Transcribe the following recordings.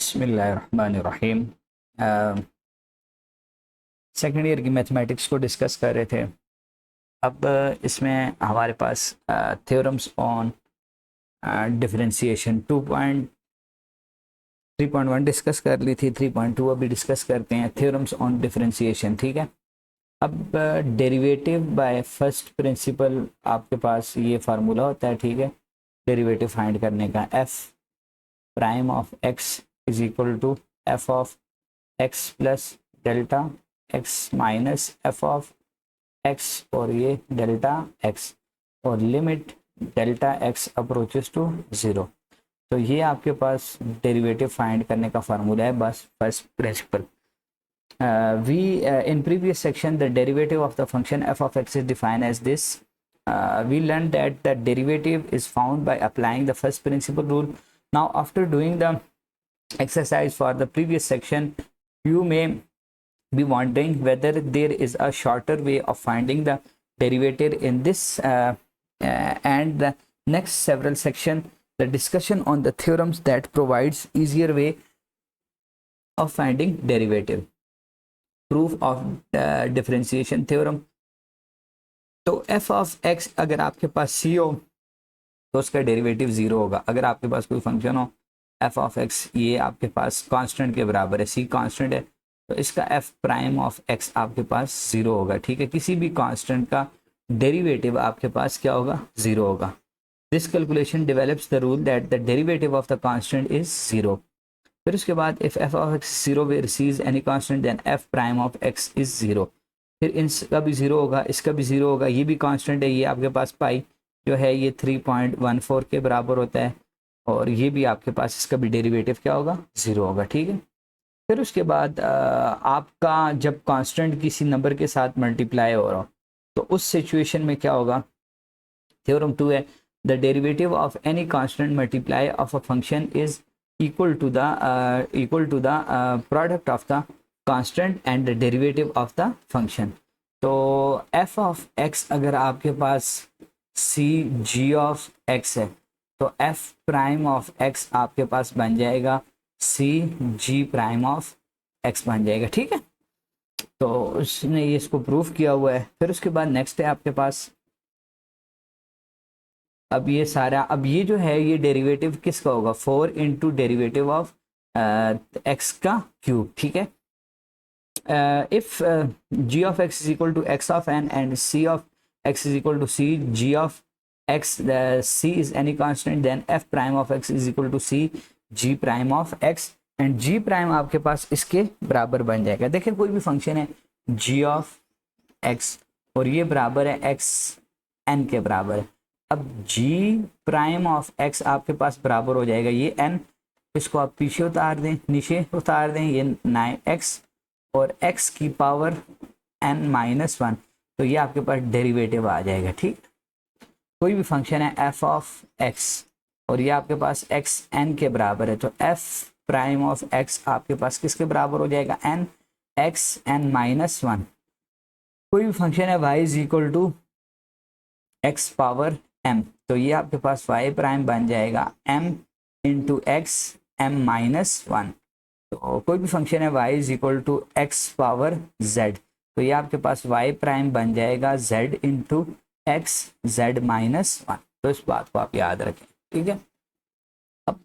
बिस्मिल्लाहिर्रहमानिर्रहीम। Second year की mathematics को डिस्कस कर रहे थे। अब इसमें हमारे पास थ्योरम्स ऑन डिफरेंशिएशन 2.3.1 डिस्कस कर ली थी, 3.2 अभी डिस्कस करते हैं। थ्योरम्स ऑन डिफरेंशिएशन, ठीक है। अब डेरिवेटिव बाय फर्स्ट प्रिंसिपल आपके पास ये फार्मूला होता है, ठीक है, डेरिवेटिव फाइंड करने का। F prime of x is equal to f of x plus delta x minus f of x, और ये डेल्टा एक्स, और limit delta x approaches to zero. तो ये आपके पास डेरिवेटिव फाइंड करने का फार्मूला है, बस first principle. we in previous section the derivative of the function f of x is defined as this. We learned that the derivative is found by applying the first principle rule. Now after doing the exercise for the previous section, you may be wondering whether there is a shorter way of finding the derivative in this and the next several section, the discussion on the theorems that provides easier way of finding derivative, proof of differentiation theorem. तो f of x अगर आपके पास c हो तो उसका derivative zero होगा। अगर आपके पास कोई फंक्शन हो f ऑफ x, ये आपके पास कांस्टेंट के बराबर है, c कांस्टेंट है, तो इसका f प्राइम ऑफ x आपके पास ज़ीरो होगा, ठीक है। किसी भी कांस्टेंट का डेरिवेटिव आपके पास क्या होगा? ज़ीरो होगा। This calculation develops the rule that the derivative of the constant is zero. फिर उसके बाद if f of x zero we receives any constant then f prime of x is zero. फिर इसका भी ज़ीरो होगा, इसका भी ज़ीरो होगा, ये भी कांस्टेंट है, ये आपके पास पाई जो है ये 3.14 के बराबर होता है, और ये भी आपके पास इसका भी डेरिवेटिव क्या होगा? ज़ीरो होगा, ठीक है। फिर उसके बाद आपका जब कांस्टेंट किसी नंबर के साथ मल्टीप्लाई हो रहा हो तो उस सिचुएशन में क्या होगा? थ्योरम 2 है, the derivative of any constant multiply of a function is equal to the product of the constant and the derivative of the function. तो f of x अगर आपके पास c g of x है तो f prime of x आपके पास बन जाएगा c g prime of x बन जाएगा, ठीक है। तो उसने ये इसको प्रूफ किया हुआ है। फिर उसके बाद नेक्स्ट है आपके पास, अब ये सारा, अब ये जो है ये डेरिवेटिव किसका होगा? 4 इंटू डेरिवेटिव ऑफ एक्स का क्यूब, ठीक है। If g of x is equal to x of n and c of x is equal to c g of x, c is any constant, then f prime of x is equal to c g prime of x, and g prime आपके पास इसके बराबर बन जाएगा। देखिए कोई भी function है g ऑफ x और ये बराबर है x n के बराबर है। अब g प्राइम ऑफ x आपके पास बराबर हो जाएगा ये n, इसको आप पीछे उतार दें, नीचे उतार दें, ये 9x और x की पावर n माइनस 1, तो ये आपके पास डेरिवेटिव आ जाएगा, ठीक। कोई भी फंक्शन है f ऑफ x और ये आपके पास x n के बराबर है, तो f प्राइम ऑफ x आपके पास किसके बराबर हो जाएगा? n x n minus 1। कोई भी फंक्शन है y is equal to x power m, तो ये आपके पास y प्राइम बन जाएगा m into x m minus 1। तो कोई भी फंक्शन है y is equal to x power z, तो ये आपके पास y प्राइम बन जाएगा z into x z minus 1। तो इस बात को आप याद रखें, ठीक है। अब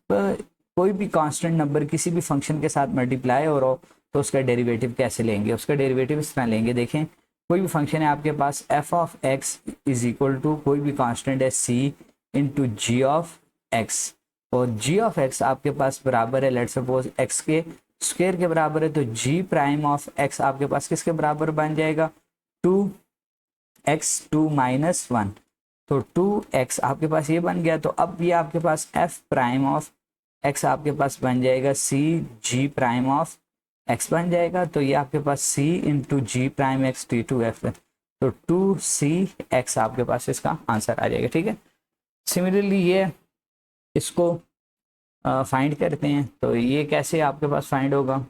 कोई भी कांस्टेंट नंबर किसी भी फंक्शन के साथ मल्टीप्लाई हो रहा हो तो उसका डेरिवेटिव कैसे लेंगे? उसका डेरिवेटिव इस तरह लेंगे। देखें कोई भी फंक्शन है आपके पास f of x is equal to कोई भी कांस्टेंट है c into g of x, और g ऑफ x आपके पास बराबर है, लेट सपोज x के स्क्वायर के बराबर है, तो g प्राइम ऑफ x आपके पास किसके बराबर बन जाएगा? 2x 2 माइनस 1, तो 2x आपके पास ये बन गया। तो अब ये आपके पास f प्राइम ऑफ x आपके पास बन जाएगा c g prime of x बन जाएगा, तो ये आपके पास c into g prime x t two f है, तो 2cx आपके पास इसका आंसर आ जाएगा, ठीक है। सिमिलरली ये इसको फाइंड करते हैं, तो ये कैसे आपके पास फाइंड होगा?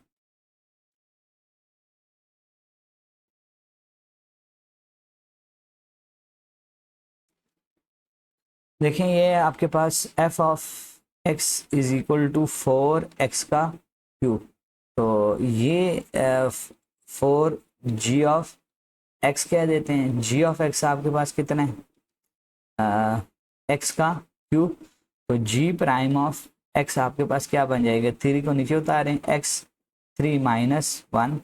देखें ये आपके पास f of x is equal to 4x का क्यू। तो ये फोर जी ऑफ एक्स कह देते हैं। जी ऑफ एक्स आपके पास कितना है, एक्स का क्यूब। तो जी प्राइम ऑफ एक्स आपके पास क्या बन जाएगा, 3 को नीचे उतारें, एक्स 3 माइनस 1,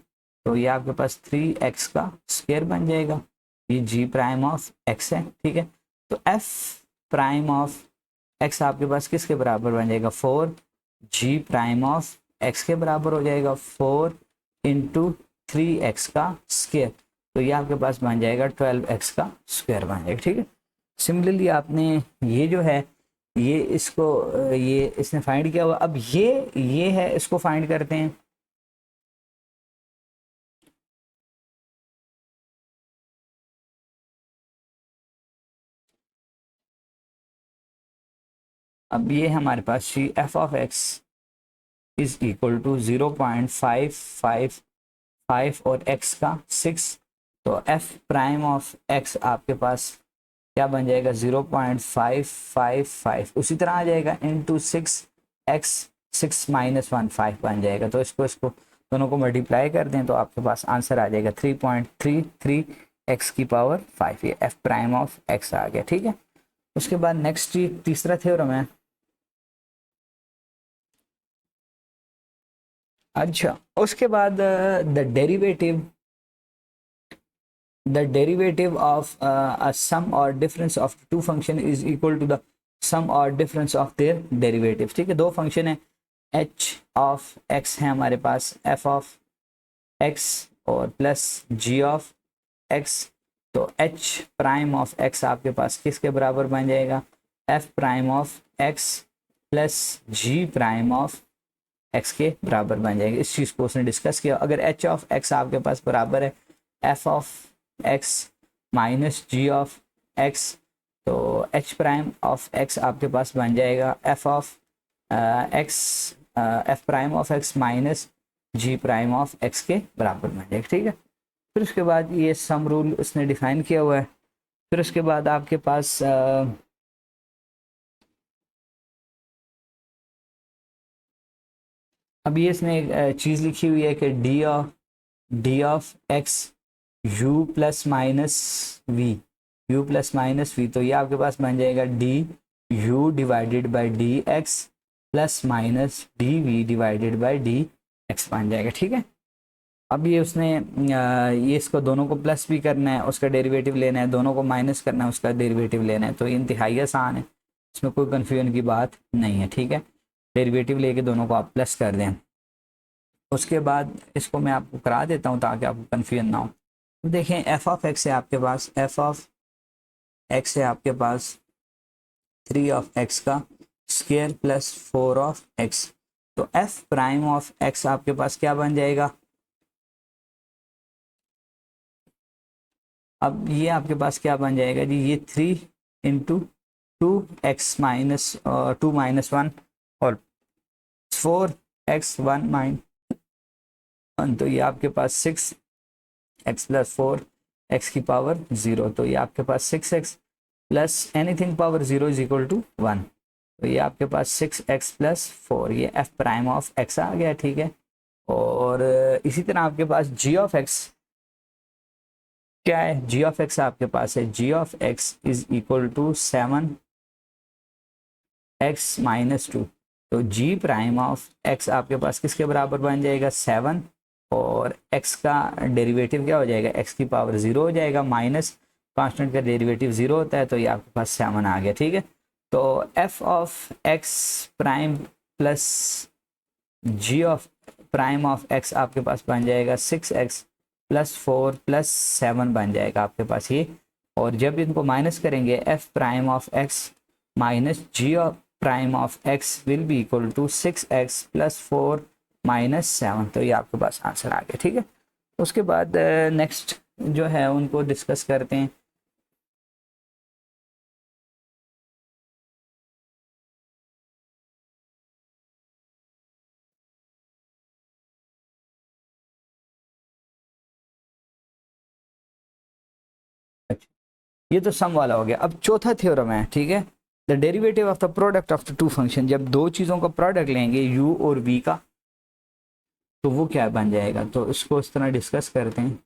तो ये आपके पास 3x का स्क्वायर बन जाएगा। ये जी प्राइम ऑफ एक्स है, ठीक है। तो एफ प्राइम ऑफ एक्स आपके पास किसके बराबर बन जाएगा, 4 जी प्राइम ऑफ एक्स के बराबर हो जाएगा, 4 इंटू 3x का स्क्वायर। तो ये आपके पास बन जाएगा 12x का स्क्वायर बन जाएगा, ठीक है। सिमिलरली आपने ये जो है ये इसको ये इसने फाइंड किया हुआ। अब ये है, इसको फाइंड करते हैं। अब ये हमारे पास c f of x is equal to 0.555 और एक्स का 6। तो एफ प्राइम ऑफ एक्स आपके पास क्या बन जाएगा, 0.555 उसी तरह आ जाएगा इंटू 6x 6 माइनस 1 5 बन जाएगा। तो इसको दोनों को मल्टीप्लाई कर दें तो आपके पास आंसर आ जाएगा 3.33 x की पावर 5। ये एफ प्राइम ऑफ एक्स आ गया, ठीक है। उसके बाद नेक्स्ट तीसरा थ्योरम है। अच्छा, उसके बाद the derivative of a sum or difference of two function is equal to the sum or difference of their derivative। ठीक है, दो फंक्शन है, h ऑफ x है हमारे पास, f ऑफ x और प्लस g ऑफ x। तो h prime of x आपके पास किसके बराबर बन जाएगा, f prime of x plus g prime of x के बराबर बन जाएगा। इस चीज़ को उसने डिस्कस किया। अगर h ऑफ x आपके पास बराबर है f of x minus g of x, तो h प्राइम ऑफ x आपके पास बन जाएगा f of x f prime of x minus g prime of x के बराबर बन जाएगा, ठीक है। फिर उसके बाद ये सम रूल उसने डिफाइन किया हुआ है। फिर उसके बाद आपके पास अब ये इसने एक चीज़ लिखी हुई है कि d of x u plus minus v, u plus minus v. तो ये आपके पास बन जाएगा d u divided by d x plus minus d v divided by d x बन जाएगा, ठीक है। अब ये उसने ये इसको दोनों को प्लस भी करना है, उसका डेरिवेटिव लेना है, दोनों को माइनस करना है, उसका डेरिवेटिव लेना है। तो ये इंतहाई आसान है, इसमें कोई कन्फ्यूजन की बात नहीं है, ठीक है। डेरिवेटिव लेके दोनों को आप प्लस कर दें। उसके बाद इसको मैं आपको करा देता हूँ ताकि आपको कन्फ्यूजन ना हो। तो देखें, एफ ऑफ एक्स है आपके पास, एफ ऑफ एक्स है आपके पास 3 ऑफ एक्स का स्क्वायर प्लस 4 ऑफ एक्स। तो एफ प्राइम ऑफ एक्स आपके पास क्या बन जाएगा, अब ये आपके पास क्या बन जाएगा जी, ये 3 इंटू 2x माइनस 2 माइनस 1 और 4x 1 माइनस 1। तो ये आपके पास 6x प्लस 4x की पावर 0। तो ये आपके पास 6x plus anything power 0 is equal to 1। तो ये आपके पास 6x प्लस 4, ये f प्राइम ऑफ x आ गया, ठीक है। और इसी तरह आपके पास g ऑफ x क्या है, g ऑफ x आपके पास है, g of x is equal to 7x minus 2। तो g प्राइम ऑफ x आपके पास किसके बराबर बन जाएगा, 7, और x का डेरिवेटिव क्या हो जाएगा, x की पावर 0 हो जाएगा, माइनस कांस्टेंट का डेरिवेटिव 0 होता है, तो ये आपके पास 7 आ गया, ठीक है। तो f of x prime plus g of prime of x आपके पास बन जाएगा 6x प्लस 4 प्लस 7 बन जाएगा आपके पास ये। और जब इनको माइनस करेंगे, f prime of x minus g of prime of x will be equal to 6x plus 4 minus 7। तो ये आपके पास आंसर आ गया, ठीक है। उसके बाद नेक्स्ट जो है उनको डिस्कस करते हैं। ये तो सम वाला हो गया। अब चौथा थ्योरम है, ठीक है, the derivative of the product of the two function. जब दो चीज़ों का प्रोडक्ट लेंगे u और v का, तो वो क्या बन जाएगा, तो इसको इस तरह डिस्कस करते हैं।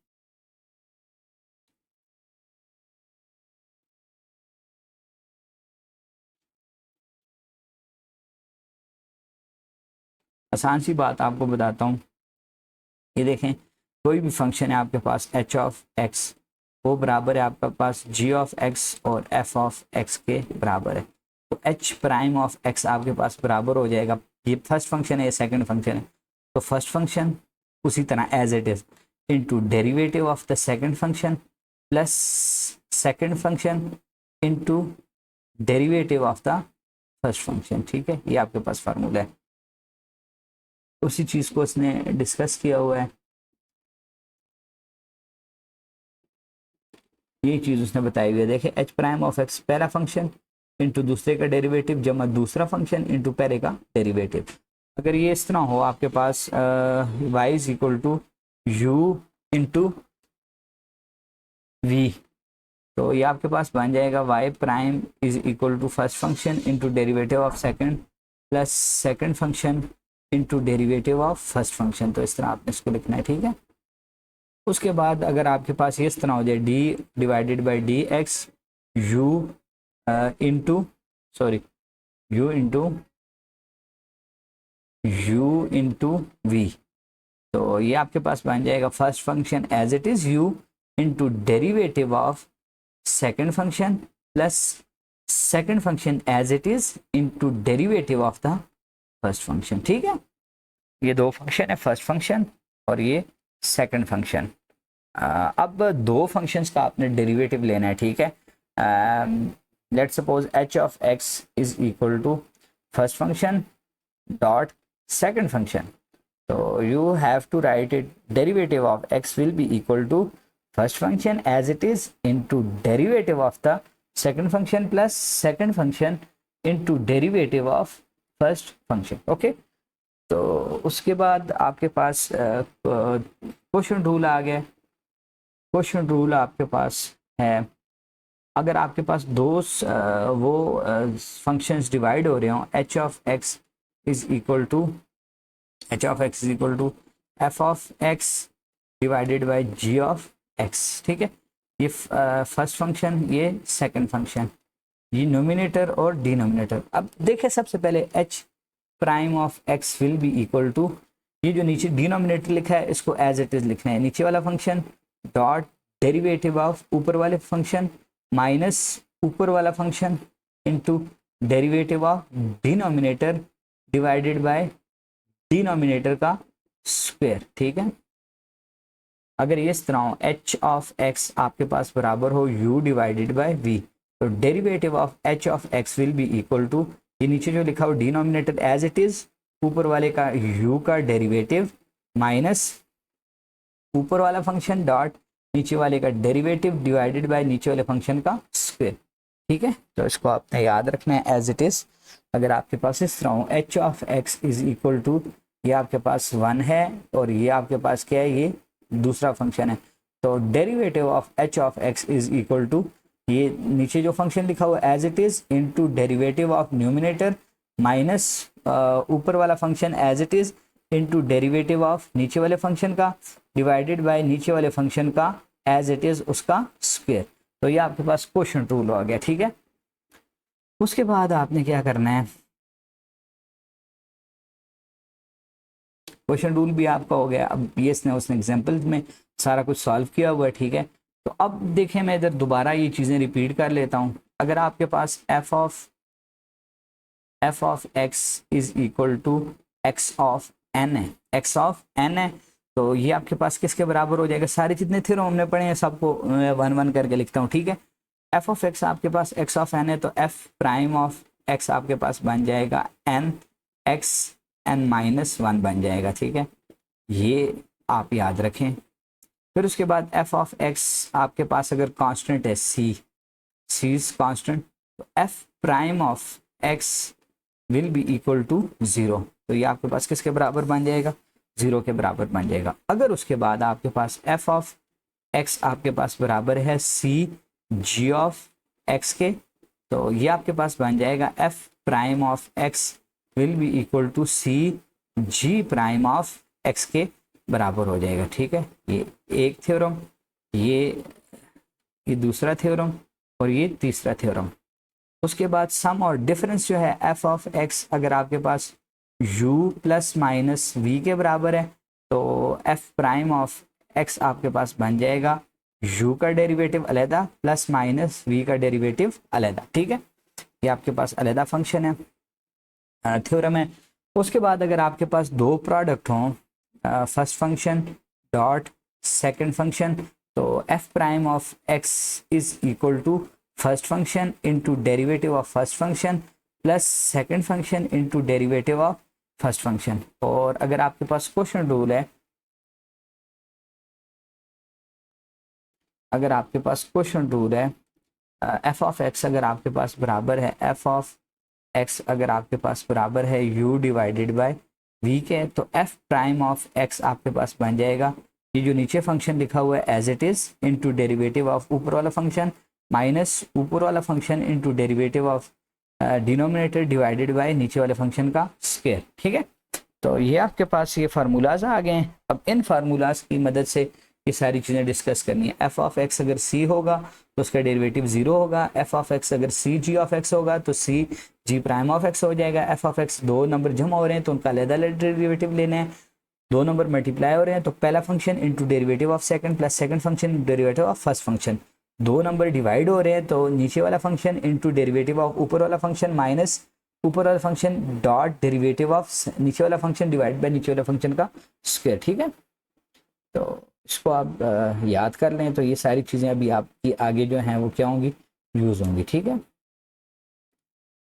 आसान सी बात आपको बताता हूँ। ये देखें, कोई भी फंक्शन है आपके पास एच ऑफ एक्स, वो बराबर है आपके पास जी ऑफ एक्स और एफ ऑफ एक्स के बराबर है। तो एच प्राइम ऑफ एक्स आपके पास बराबर हो जाएगा, ये फर्स्ट फंक्शन है, ये सेकंड फंक्शन है, तो फर्स्ट फंक्शन उसी तरह as it is into derivative of the second function plus second function into derivative of the first function. ठीक है, ये आपके पास फार्मूला है, उसी चीज को इसने डिस्कस किया हुआ है, ये चीज उसने बताई हुई है। देखिए एच प्राइम ऑफ एक्स पहला फंक्शन इंटू दूसरे का डेरिवेटिव जमा दूसरा फंक्शन इंटू पहले का डेरिवेटिव। अगर ये इस तरह हो आपके पास y is equal to u into v, तो ये आपके पास बन जाएगा y prime is equal to first function into derivative of second plus second function into derivative of first function. तो इस तरह आपने इसको लिखना है, ठीक है। उसके बाद अगर आपके पास ये इस तरह हो जाए d divided by d x u into sorry u into v, तो ये आपके पास बन जाएगा first function as it is u into derivative of second function plus second function as it is into derivative of the first function. ठीक है, ये दो फंक्शन है, फर्स्ट फंक्शन और ये सेकंड फंक्शन। अब दो फंक्शंस का आपने डेरिवेटिव लेना है, ठीक है। Let's suppose h of x is equal to first function dot second function, तो you have to write it derivative of x will be equal to first function as it is into derivative of the second function plus second function into derivative of first function. Okay, तो उसके बाद आपके पास question rule आ गया। Question rule आपके पास है, अगर आपके पास दो वो फंक्शंस डिवाइड हो रहे हो, h of x is equal to f of x divided by g of x, ठीक है। ये फर्स्ट फंक्शन, ये सेकंड फंक्शन, ये नोमिनेटर और डिनोमिनेटर। अब देखें सबसे पहले h prime of x will be equal to, ये जो नीचे डिनोमिनेटर लिखा है इसको एज इट इज लिखना है, नीचे वाला फंक्शन डॉट डेरिवेटिव ऑफ ऊपर वाले फंक्शन माइनस ऊपर वाला function into derivative of denominator divided by denominator का स्क्वायर। ठीक है, अगर ये इस तरह हो एच ऑफ एक्स आपके पास बराबर हो u डिवाइडेड बाय v, तो derivative of h of x will be equal to, ये नीचे जो लिखा हो डिनोमिनेटर एज इट इज, ऊपर वाले का u का डेरिवेटिव माइनस ऊपर वाला फंक्शन डॉट नीचे वाले का डेरिवेटिव डिवाइडेड बाय नीचे वाले फंक्शन का स्क्वायर। ठीक है, तो इसको आपने याद रखना है एज इट इज। अगर आपके पास इस तरह हो h of x is equal to, ये आपके पास 1 है और ये आपके पास क्या है, ये दूसरा फंक्शन है, तो derivative of h of x is equal to, ये नीचे जो फंक्शन लिखा हुआ as it is into derivative of numerator minus ऊपर वाला function as it is into derivative of नीचे वाले फंक्शन का डिवाइडेड बाय नीचे वाले फंक्शन का एज इट इज उसका स्क्वायर। तो ये आपके पास क्वेश्चन रूल हो गया, ठीक है। उसके बाद आपने क्या करना है, क्वेश्चन रूल भी आपका हो गया। अब ये इसने उसने एग्जाम्पल में सारा कुछ सॉल्व किया हुआ है, ठीक है। तो अब देखें, मैं इधर दोबारा ये चीज़ें रिपीट कर लेता हूँ। अगर आपके पास f of x is equal to x of n है, एक्स ऑफ एन है, तो ये आपके पास किसके बराबर हो जाएगा, सारे जितने थ्योरम हमने पढ़े हैं सबको 1-1 करके लिखता हूँ, ठीक है। एफ ऑफ एक्स आपके पास एक्स ऑफ एन है, तो एफ प्राइम ऑफ एक्स आपके पास बन जाएगा एन एक्स एन माइनस 1 बन जाएगा, ठीक है। ये आप याद रखें। फिर उसके बाद एफ ऑफ एक्स आपके पास अगर कांस्टेंट है सी इज कांस्टेंट, तो f prime of x will be equal to 0, तो ये आपके पास किसके बराबर बन जाएगा, 0 के बराबर बन जाएगा। अगर उसके बाद आपके पास एफ ऑफ एक्स आपके पास बराबर है सी जी ऑफ एक्स के, तो ये आपके पास बन जाएगा f prime of x will be equal to c g prime of x के बराबर हो जाएगा। ठीक है, ये एक थ्योरम, ये दूसरा थ्योरम और ये तीसरा थ्योरम। उसके बाद सम और डिफरेंस जो है एफ ऑफ एक्स अगर आपके पास u प्लस माइनस वी के बराबर है तो एफ प्राइम ऑफ एक्स आपके पास बन जाएगा u का डेरिवेटिव अलहदा प्लस माइनस वी का डेरिवेटिव अलहदा। ठीक है, ये आपके पास अलहदा फंक्शन है, थ्योरम है। उसके बाद अगर आपके पास दो प्रोडक्ट हों, first function dot second function, तो f prime of x is equal to first function into derivative of first function plus second function into derivative of first function. और अगर आपके पास क्वेश्चन रूल है, अगर आपके पास क्वेश्चन रूल है एफ ऑफ एक्स अगर आपके पास बराबर है एफ ऑफ एक्स अगर आपके पास बराबर है u डिवाइडेड बाय वी के, तो एफ प्राइम ऑफ एक्स आपके पास बन जाएगा ये जो नीचे फंक्शन लिखा हुआ है as it is into derivative of ऊपर वाला फंक्शन माइनस ऊपर वाला function into derivative of denominator divided by नीचे वाले फंक्शन का स्क्वायर। ठीक है, तो ये आपके पास ये फार्मूलाज आ गए हैं। अब इन फार्मूलाज की मदद से ये सारी चीज़ें डिस्कस करनी है। एफ ऑफ एक्स अगर सी होगा तो उसका डेरिवेटिव जीरो होगा, एफ ऑफ एक्स अगर सी जी ऑफ एक्स होगा तो सी जी प्राइम ऑफ एक्स हो जाएगा। एफ ऑफ एक्स दो नंबर जमा हो रहे हैं तो उनका अलग अलग डेरिवेटिव लेने हैं, दो नंबर मल्टीप्लाई हो रहे हैं तो पहला function into derivative of second plus second function derivative of first function, दो नंबर डिवाइड हो रहे हैं तो नीचे वाला फंक्शन इंटू डेरिवेटिव ऑफ ऊपर वाला फंक्शन माइनस ऊपर वाला फंक्शन डॉट डेरिवेटिव ऑफ नीचे वाला फंक्शन डिवाइड बाय नीचे वाला फंक्शन का स्क्वायर। ठीक है, तो इसको आप याद कर लें, तो ये सारी चीज़ें अभी आपकी आगे जो हैं वो क्या होंगी, यूज़ होंगी। ठीक है,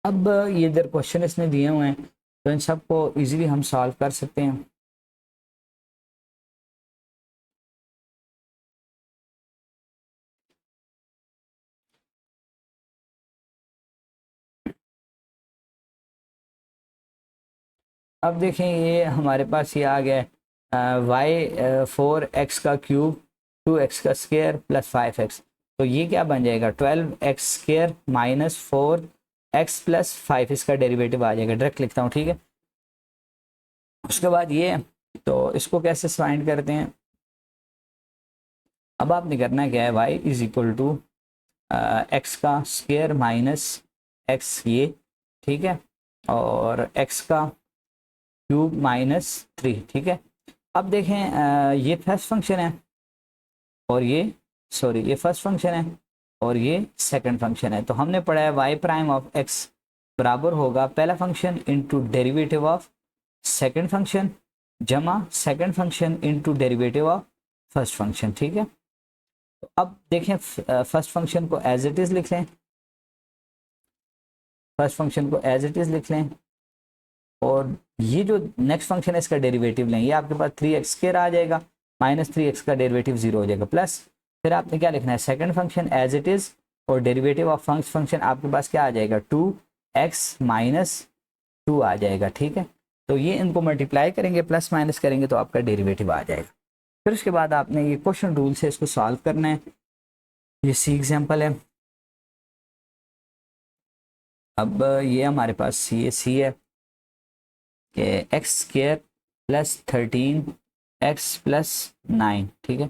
अब ये इधर क्वेश्चन इसने दिए हुए हैं तो इन सबको इजीली हम सॉल्व कर सकते हैं। अब देखें ये हमारे पास ये आ गया वाई 4x का क्यूब 2x का स्क्वायर प्लस 5x, तो ये क्या बन जाएगा 12x square minus 4x plus 5, इसका डेरिवेटिव आ जाएगा। डायरेक्ट लिखता हूँ। ठीक है, उसके बाद ये, तो इसको कैसे फाइंड करते हैं, अब आपने करना क्या है y is equal to x का स्क्वायर माइनस एक्स ये, ठीक है, और x का क्यूब माइनस 3। ठीक है, अब देखें ये फर्स्ट फंक्शन है और ये फर्स्ट फंक्शन है और ये सेकंड फंक्शन है, तो हमने पढ़ा है y प्राइम ऑफ x बराबर होगा पहला function into derivative of second function जमा second function into derivative of first function. ठीक है, तो अब देखें फर्स्ट फंक्शन को एज इट इज लिख लें, फर्स्ट फंक्शन को एज इट इज लिख लें और ये जो नेक्स्ट फंक्शन है इसका डेरिवेटिव लें, ये आपके पास 3x स्क्वायर आ जाएगा माइनस 3x का डेरिवेटिव 0 हो जाएगा प्लस फिर आपने क्या लिखना है second function as it is और डेरिवेटिव ऑफ फर्स्ट फंक्शन आपके पास क्या आ जाएगा 2x माइनस 2 आ जाएगा। ठीक है, तो ये इनको मल्टीप्लाई करेंगे प्लस माइनस करेंगे तो आपका डेरिवेटिव आ जाएगा। फिर उसके बाद आपने ये क्वेश्चन रूल से इसको सॉल्व करना है। ये सी एग्जाम्पल है। अब ये हमारे पास ये सी है कि x square plus 13x plus 9, ठीक है,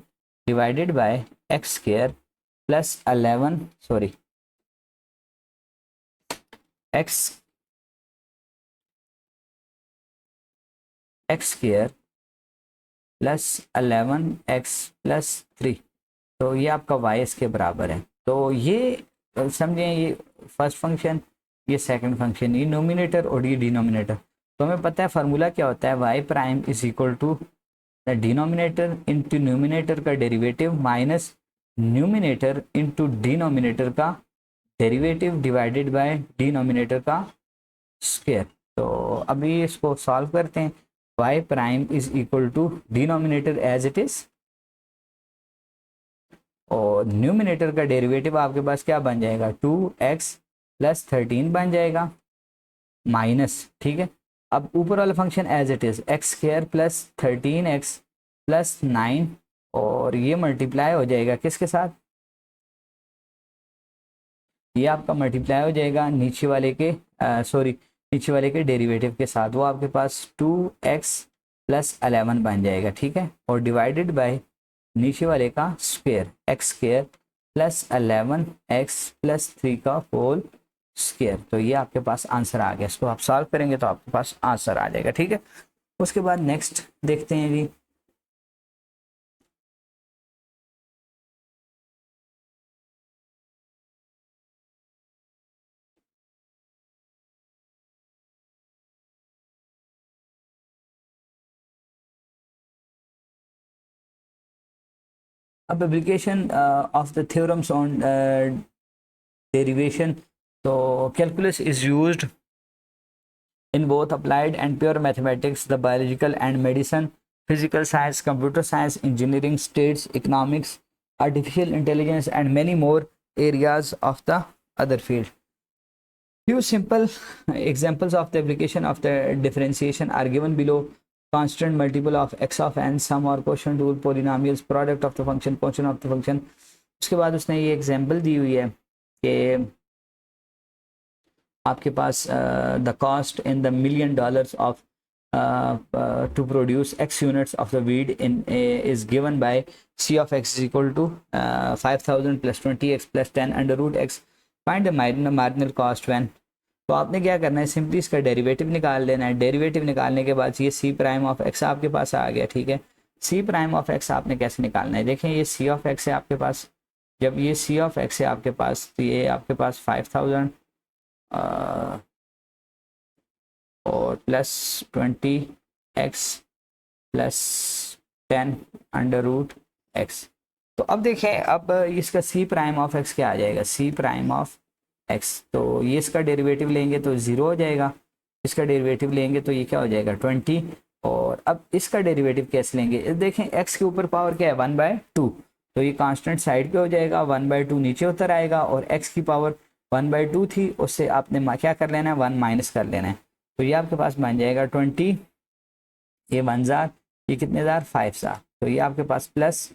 divided by x square plus 11 sorry x square plus 11x plus 3, तो ये आपका y इसके बराबर है। तो ये समझें ये फर्स्ट फंक्शन ये सेकंड फंक्शन, ये नोमिनेटर और ये डिनोमिनेटर, तो हमें पता है फार्मूला क्या होता है y prime is equal to the denominator into numerator का derivative minus numerator into denominator का डेरिवेटिव डिवाइडेड बाय डिनोमिनेटर का स्क्वायर। तो अभी इसको सॉल्व करते हैं। y prime is equal to denominator as it is और न्यूमिनेटर का डेरिवेटिव आपके पास क्या बन जाएगा 2x प्लस 13 बन जाएगा माइनस, ठीक है, अब ऊपर वाला function as it is x square plus 13x plus 9 और ये मल्टीप्लाई हो जाएगा किसके साथ, ये आपका मल्टीप्लाई हो जाएगा नीचे वाले के नीचे वाले के डेरिवेटिव के साथ, वो आपके पास 2x प्लस 11 बन जाएगा, ठीक है, और डिवाइडेड बाय नीचे वाले का square x square plus 11x+3 का होल स्क्वायर। तो ये आपके पास आंसर आ गया। इसको आप सॉल्व करेंगे तो आपके पास आंसर आ जाएगा, ठीक है। उसके बाद नेक्स्ट देखते हैं जी। अब application of the theorems on derivation. So calculus is used in both applied and pure mathematics, the biological and medicine, physical science, computer science, engineering, states, economics, artificial intelligence, and many more areas of the other field. Few simple examples of the application of the differentiation are given below. Constant, multiple of x of n, sum or quotient rule, polynomials, product of the function, quotient of the function. उसके बाद उसने ये example दी हुई है कि आपके पास the cost in the $1 million of to produce x units of the weed in is given by c of x is equal to 5000 plus 20x plus 10 under root x. Find the marginal cost when. तो आपने क्या करना है, simply इसका derivative निकाल लेना है। Derivative निकालने के बाद ये सी प्राइम ऑफ एक्स आपके पास आ गया, ठीक है। सी प्राइम ऑफ एक्स आपने कैसे निकालना है, देखें ये सी ऑफ एक्स है आपके पास। जब ये सी ऑफ एक्स है आपके पास तो ये आपके पास 5000 और plus 20x plus 10 under root x. तो अब देखें, अब इसका सी प्राइम ऑफ एक्स क्या आ जाएगा, सी प्राइम ऑफ एक्स। तो ये इसका डेरिवेटिव लेंगे तो 0 हो जाएगा, इसका डेरिवेटिव लेंगे तो ये क्या हो जाएगा 20। और अब इसका डेरिवेटिव कैसे लेंगे, देखें एक्स के ऊपर पावर क्या है 1/2, तो ये कांस्टेंट साइड पे हो जाएगा, 1/2 नीचे उतर आएगा और एक्स की पावर 1/2 थी, उससे आपने क्या कर लेना है 1 माइनस कर लेना है। तो ये आपके पास बन जाएगा 20, ये 1000, ये कितने हज़ार 5000। तो ये आपके पास प्लस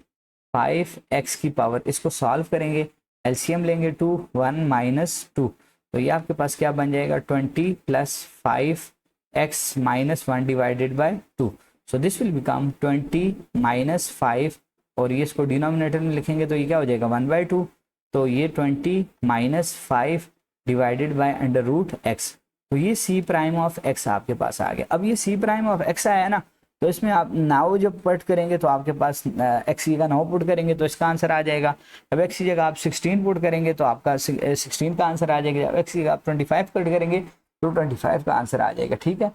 5x की पावर, इसको सॉल्व करेंगे, एलसीएम लेंगे 2 1 माइनस 2, तो ये आपके पास क्या बन जाएगा 20 plus 5x minus 1 divided by 2। So this will become 20 minus 5, और ये इसको डिनोमिनेटर में लिखेंगे तो ये क्या हो जाएगा 1/2। तो ये 20 minus 5 divided by under root x. तो ये सी प्राइम ऑफ एक्स आपके पास आ गया। अब ये सी प्राइम ऑफ एक्स आया ना, तो इसमें आप नाउ जब पुट करेंगे तो आपके पास एक्स की जगह 9 पुट करेंगे तो इसका आंसर आ जाएगा। अब एक्स की जगह आप 16 पुट करेंगे तो आपका 16 का आंसर आ जाएगा। जब एक्स की जगह आप 25 पुट करेंगे तो 25 का आंसर आ जाएगा, ठीक है।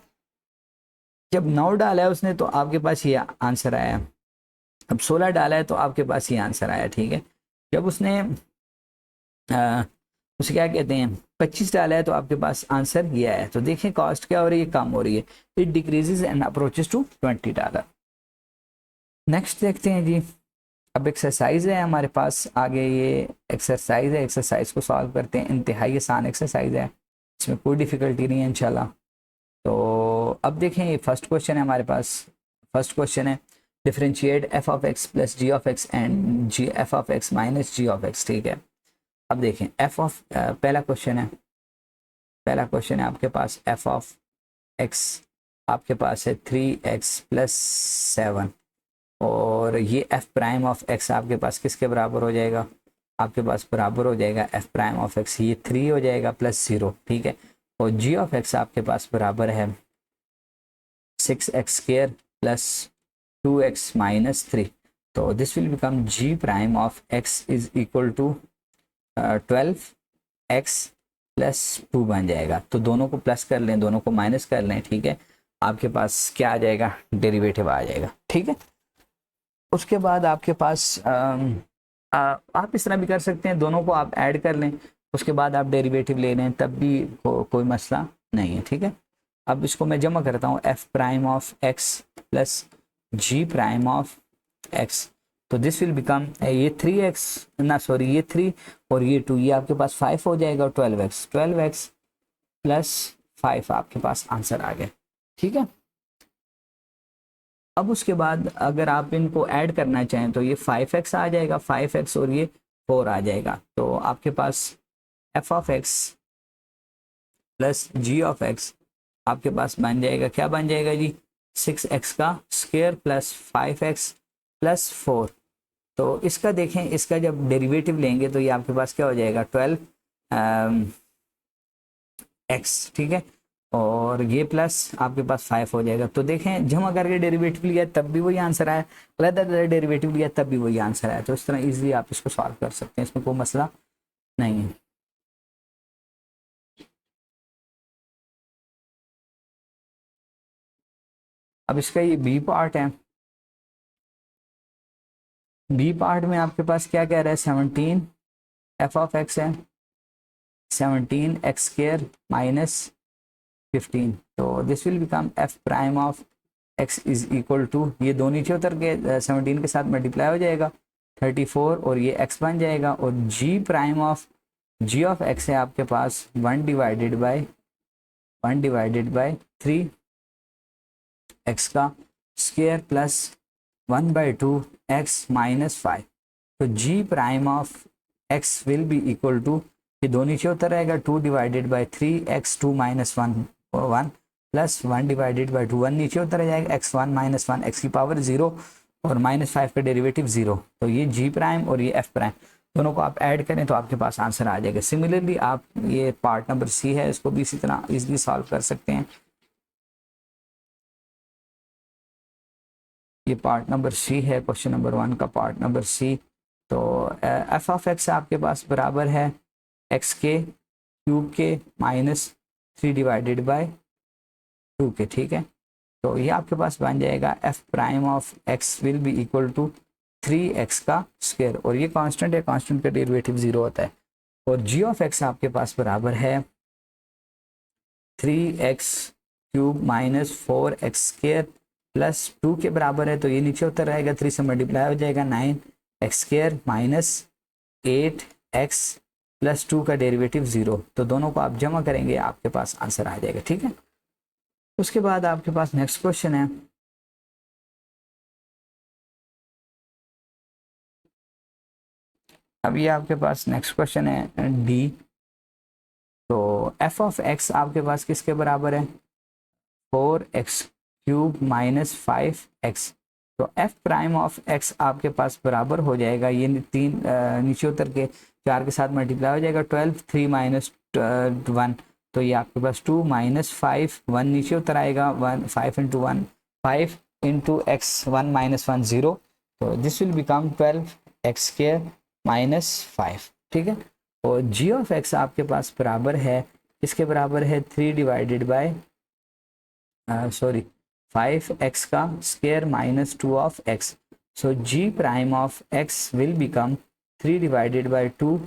जब 9 डाला है उसने तो आपके पास ये आंसर आया। अब 16 डाला है तो आपके पास ये आंसर आया, ठीक है। जब उसने उसे क्या कहते हैं 25 डाला है तो आपके पास आंसर ये आया। तो देखें कॉस्ट क्या हो रही है, कम हो रही है। It decreases and approaches to $20। Next देखते हैं जी। अब एक्सरसाइज है हमारे पास आगे, ये एक्सरसाइज है, एक्सरसाइज को सॉल्व करते हैं। इंतहाई आसान एक्सरसाइज है, इसमें कोई डिफिकल्टी नहीं है इंशाल्लाह। तो अब देखें ये फर्स्ट क्वेश्चन है हमारे पास। फर्स्ट क्वेश्चन है differentiate f of x plus g of x and g f of x minus g of x, ठीक है। अब देखें एफ ऑफ पहला क्वेश्चन है आपके पास एफ ऑफ एक्स आपके पास है 3x प्लस 7, और ये एफ प्राइम ऑफ एक्स आपके पास किसके बराबर हो जाएगा, आपके पास बराबर हो जाएगा एफ प्राइम ऑफ एक्स, ये 3 हो जाएगा प्लस 0, ठीक है। और जी ऑफ एक्स आपके पास बराबर है 6x square plus 2x minus 3। तो this will become g prime of x is equal to 12x plus 2 बन जाएगा। तो दोनों को प्लस कर लें, दोनों को माइनस कर लें, ठीक है। आपके पास क्या आ जाएगा, डेरिवेटिव आ जाएगा, ठीक है। उसके बाद आपके पास आप इस तरह भी कर सकते हैं, दोनों को आप ऐड कर लें, उसके बाद आप डेरिवेटिव ले लें, तब भी कोई मसला नहीं है, ठीक है। अब इसको मैं जमा करता हूँ, f prime of x plus g prime of x. तो दिस विल बिकम ये 3x ना सॉरी ये 3 और ये 2, ये आपके पास 5 हो जाएगा, और 12x प्लस 5 आपके पास आंसर आ गया, ठीक है। अब उसके बाद अगर आप इनको ऐड करना चाहें तो ये 5x आ जाएगा, 5x और ये 4 आ जाएगा। तो आपके पास f of x plus g of x आपके पास बन जाएगा, क्या बन जाएगा जी 6x का स्क्वायर प्लस 5x प्लस 4। तो इसका देखें, इसका जब डेरिवेटिव लेंगे तो ये आपके पास क्या हो जाएगा 12 x, ठीक है, और ये प्लस आपके पास 5 हो जाएगा। तो देखें जमा करके डेरिवेटिव लिया तब भी वही आंसर आया, अलग डेरिवेटिव लिया तब भी वही आंसर आया। तो इस तरह इजीली आप इसको सॉल्व कर सकते हैं, इसमें कोई मसला नहीं है। अब इसका ये बी पार्ट है। बी पार्ट में आपके पास क्या कह रहा है, 17 एफ ऑफ एक्स है, 17 एक्स स्क्वायर माइनस 15। तो this will become f prime of x is equal to, ये दो नीचे उतर के 17 के साथ मल्टीप्लाई हो जाएगा 34 और ये एक्स बन जाएगा। और g prime of g of x है आपके पास 1 डिवाइडेड बाय 3 एक्स का स्क्वायर प्लस 1/2 एक्स माइनस 5। तो g prime of x will be equal to, ये दो नीचे उतर रहेगा 2 divided by 3 x 2 minus 1 plus 1 divided by 2, 1 नीचे उतर जाएगा x1 माइनस 1 एक्स की पावर 0 और माइनस 5 का डेरिवेटिव 0। तो ये जी प्राइम और ये एफ प्राइम दोनों को आप ऐड करें तो आपके पास आंसर आ जाएगा। सिमिलरली आप ये पार्ट नंबर सी है, इसको भी इसी तरह इजीली सॉल्व कर सकते हैं। ये पार्ट नंबर सी है, क्वेश्चन नंबर 1 का पार्ट नंबर सी। तो एफ ऑफ एक्स आपके पास बराबर है एक्स के क्यूब के माइनस 3 डिवाइडेड बाय 2 के, ठीक है। तो ये आपके पास बन जाएगा f prime of x will be equal to 3x का स्क्वायर, और ये कांस्टेंट है, कांस्टेंट का डेरिवेटिव 0 होता है। और जी ऑफ एक्स आपके पास बराबर है 3x cube minus 4x square plus 2 के बराबर है। तो ये नीचे उतर रहेगा, 3 से मल्टीप्लाई हो जाएगा 9x square minus 8x plus 2 का डेरिवेटिव 0। तो दोनों को आप जमा करेंगे आपके पास आंसर आ जाएगा, ठीक है। उसके बाद आपके पास नेक्स्ट क्वेश्चन है, अब ये आपके पास नेक्स्ट क्वेश्चन है डी। तो एफ ऑफ एक्स आपके पास किसके बराबर है 4x क्यूब माइनस 5x। तो एफ प्राइम ऑफ एक्स आपके पास बराबर हो जाएगा, ये तीन नीचे उतर के 4 के साथ मल्टीप्लाई हो जाएगा 12, 3 माइनस 1। तो ये आपके पास 2 माइनस 5, 1 नीचे उतर आएगा 1, 5 इंटू 1 5 इंटू एक्स 1 माइनस 1 0। तो this will become 12x square minus 5, ठीक है। और जी ऑफ एक्स आपके पास बराबर है, इसके बराबर है 3 डिवाइडेड बाय 5x का square minus 2 of x। So g prime of x will become 3 divided by 2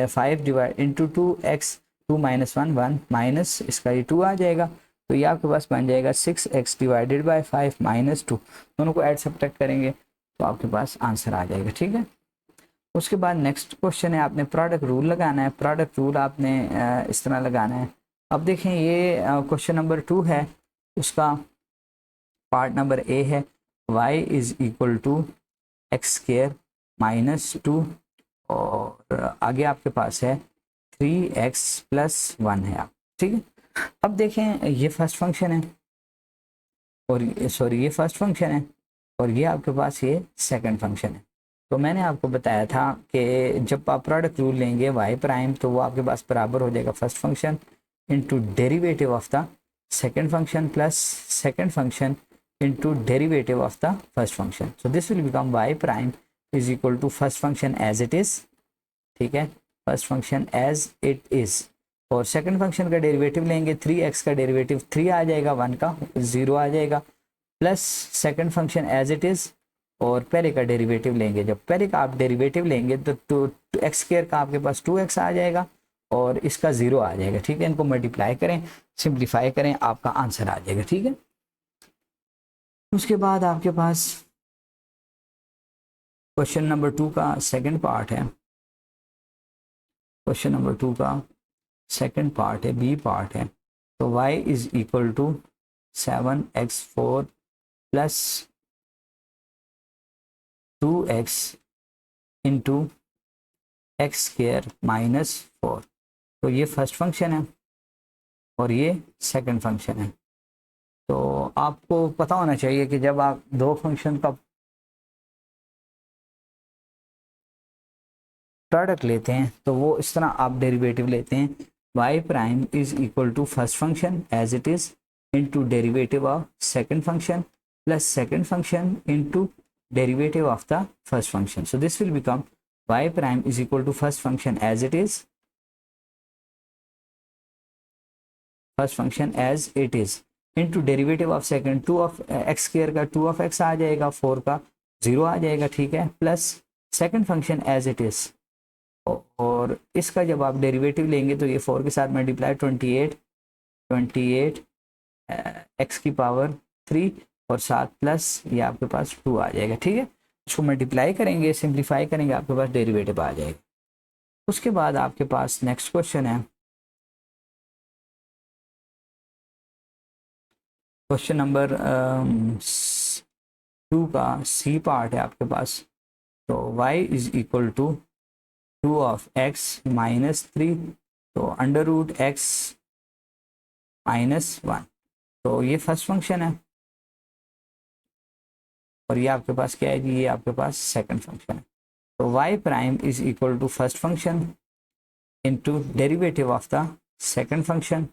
5 divide into 2x 2 minus 1 1 minus इसका ये 2 आ जाएगा। तो ये आपके पास बन जाएगा 6x डिवाइडेड बाय 5 माइनस 2। दोनों को ऐड सब्ट्रैक्ट करेंगे तो आपके पास आंसर आ जाएगा, ठीक है। उसके बाद नेक्स्ट क्वेश्चन है, आपने प्रोडक्ट रूल लगाना है। प्रोडक्ट रूल आपने इस तरह लगाना है। अब देखें ये क्वेश्चन नंबर 2 है, उसका पार्ट नंबर ए है y is equal to x square minus 2 और आगे आपके पास है 3x प्लस 1 है आप, ठीक है। अब देखें ये फर्स्ट फंक्शन है और ये फर्स्ट फंक्शन है और ये आपके पास ये सेकंड फंक्शन है। तो मैंने आपको बताया था कि जब आप प्रोडक्ट रूल लेंगे y प्राइम तो वो आपके पास बराबर हो जाएगा first function into derivative of the second function plus second function into derivative of the first function. So this will become y prime is equal to first function as it is, ठीक है, first function as it is। और second function का derivative लेंगे 3x का derivative 3 आ जाएगा, 1 का 0 आ जाएगा, plus second function as it is. और पहले का डेरिवेटिव लेंगे, जब पहले का आप डेरिवेटिव लेंगे तो एक्स स्क्वायर का आपके पास 2x आ जाएगा और इसका 0 आ जाएगा, ठीक है। इनको मल्टीप्लाई करें, सिंप्लीफाई करें, आपका आंसर आ जाएगा, ठीक है। उसके बाद आपके पास क्वेश्चन नंबर 2 का सेकंड पार्ट है। क्वेश्चन नंबर 2 का सेकंड पार्ट है, बी पार्ट है। तो y is equal to 7x4 plus 2x into x square minus 4। तो ये फर्स्ट फंक्शन है और ये सेकंड फंक्शन है। तो आपको पता होना चाहिए कि जब आप दो फंक्शन का प्रोडक्ट लेते हैं तो वो इस तरह आप डेरिवेटिव लेते हैं, y prime is equal to first function as it is into derivative of second function plus second function into derivative of the first function. So this will become y prime is equal to first function as it is, first function as it is into derivative of second 2 of x square का 2 of x आ जाएगा, 4 का 0 आ जाएगा, ठीक है, plus second function as it is. और इसका जब आप डेरिवेटिव लेंगे तो ये 4 के साथ मल्टीप्लाई 28 एक्स की पावर 3 और 7 प्लस ये आपके पास 2 आ जाएगा, ठीक है. इसको मल्टीप्लाई करेंगे, सिंप्लीफाई करेंगे, आपके पास डेरिवेटिव आ जाएगा. उसके बाद आपके पास नेक्स्ट क्वेश्चन है, क्वेश्चन नंबर 2 का सी पार्ट है आपके पास. तो y is equal to 2 of x minus 3, तो अंडर रूट x माइनस 1. तो ये फर्स्ट फंक्शन है और ये आपके पास क्या है जी, ये आपके पास सेकंड फंक्शन है. तो y prime is equal to first function into derivative of the second function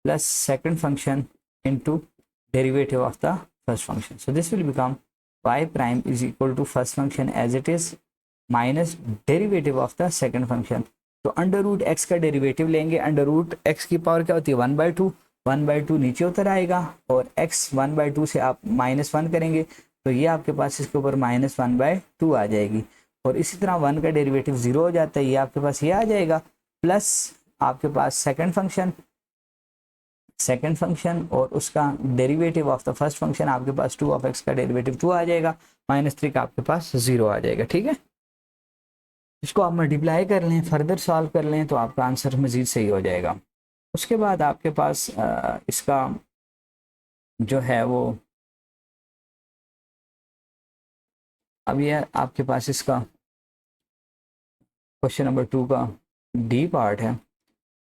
plus second function into derivative of the first function. So this will become y prime is equal to first function as it is minus derivative of the second function. तो under root x का derivative लेंगे, under root x की power क्या होती है 1/2, 1/2 नीचे उतर आएगा और x 1/2 से आप -1 करेंगे तो ये आपके पास इसके ऊपर -1/2 आ जाएगी. और इसी तरह 1 का डेरिवेटिव 0 हो जाता है, ये आपके पास ये आ जाएगा, प्लस आपके पास सेकंड फंक्शन और उसका derivative of the first function आपके पास 2 ऑफ x का डेरिवेटिव 2 आ जाएगा, -3 का आपके पास 0 आ जाएगा, ठीक है. इसको आप मल्टीप्लाई कर लें, फर्दर सॉल्व कर लें तो आपका आंसर मज़ीद सही हो जाएगा. उसके बाद आपके पास इसका जो है वो अब ये आपके पास इसका क्वेश्चन नंबर 2 का डी पार्ट है.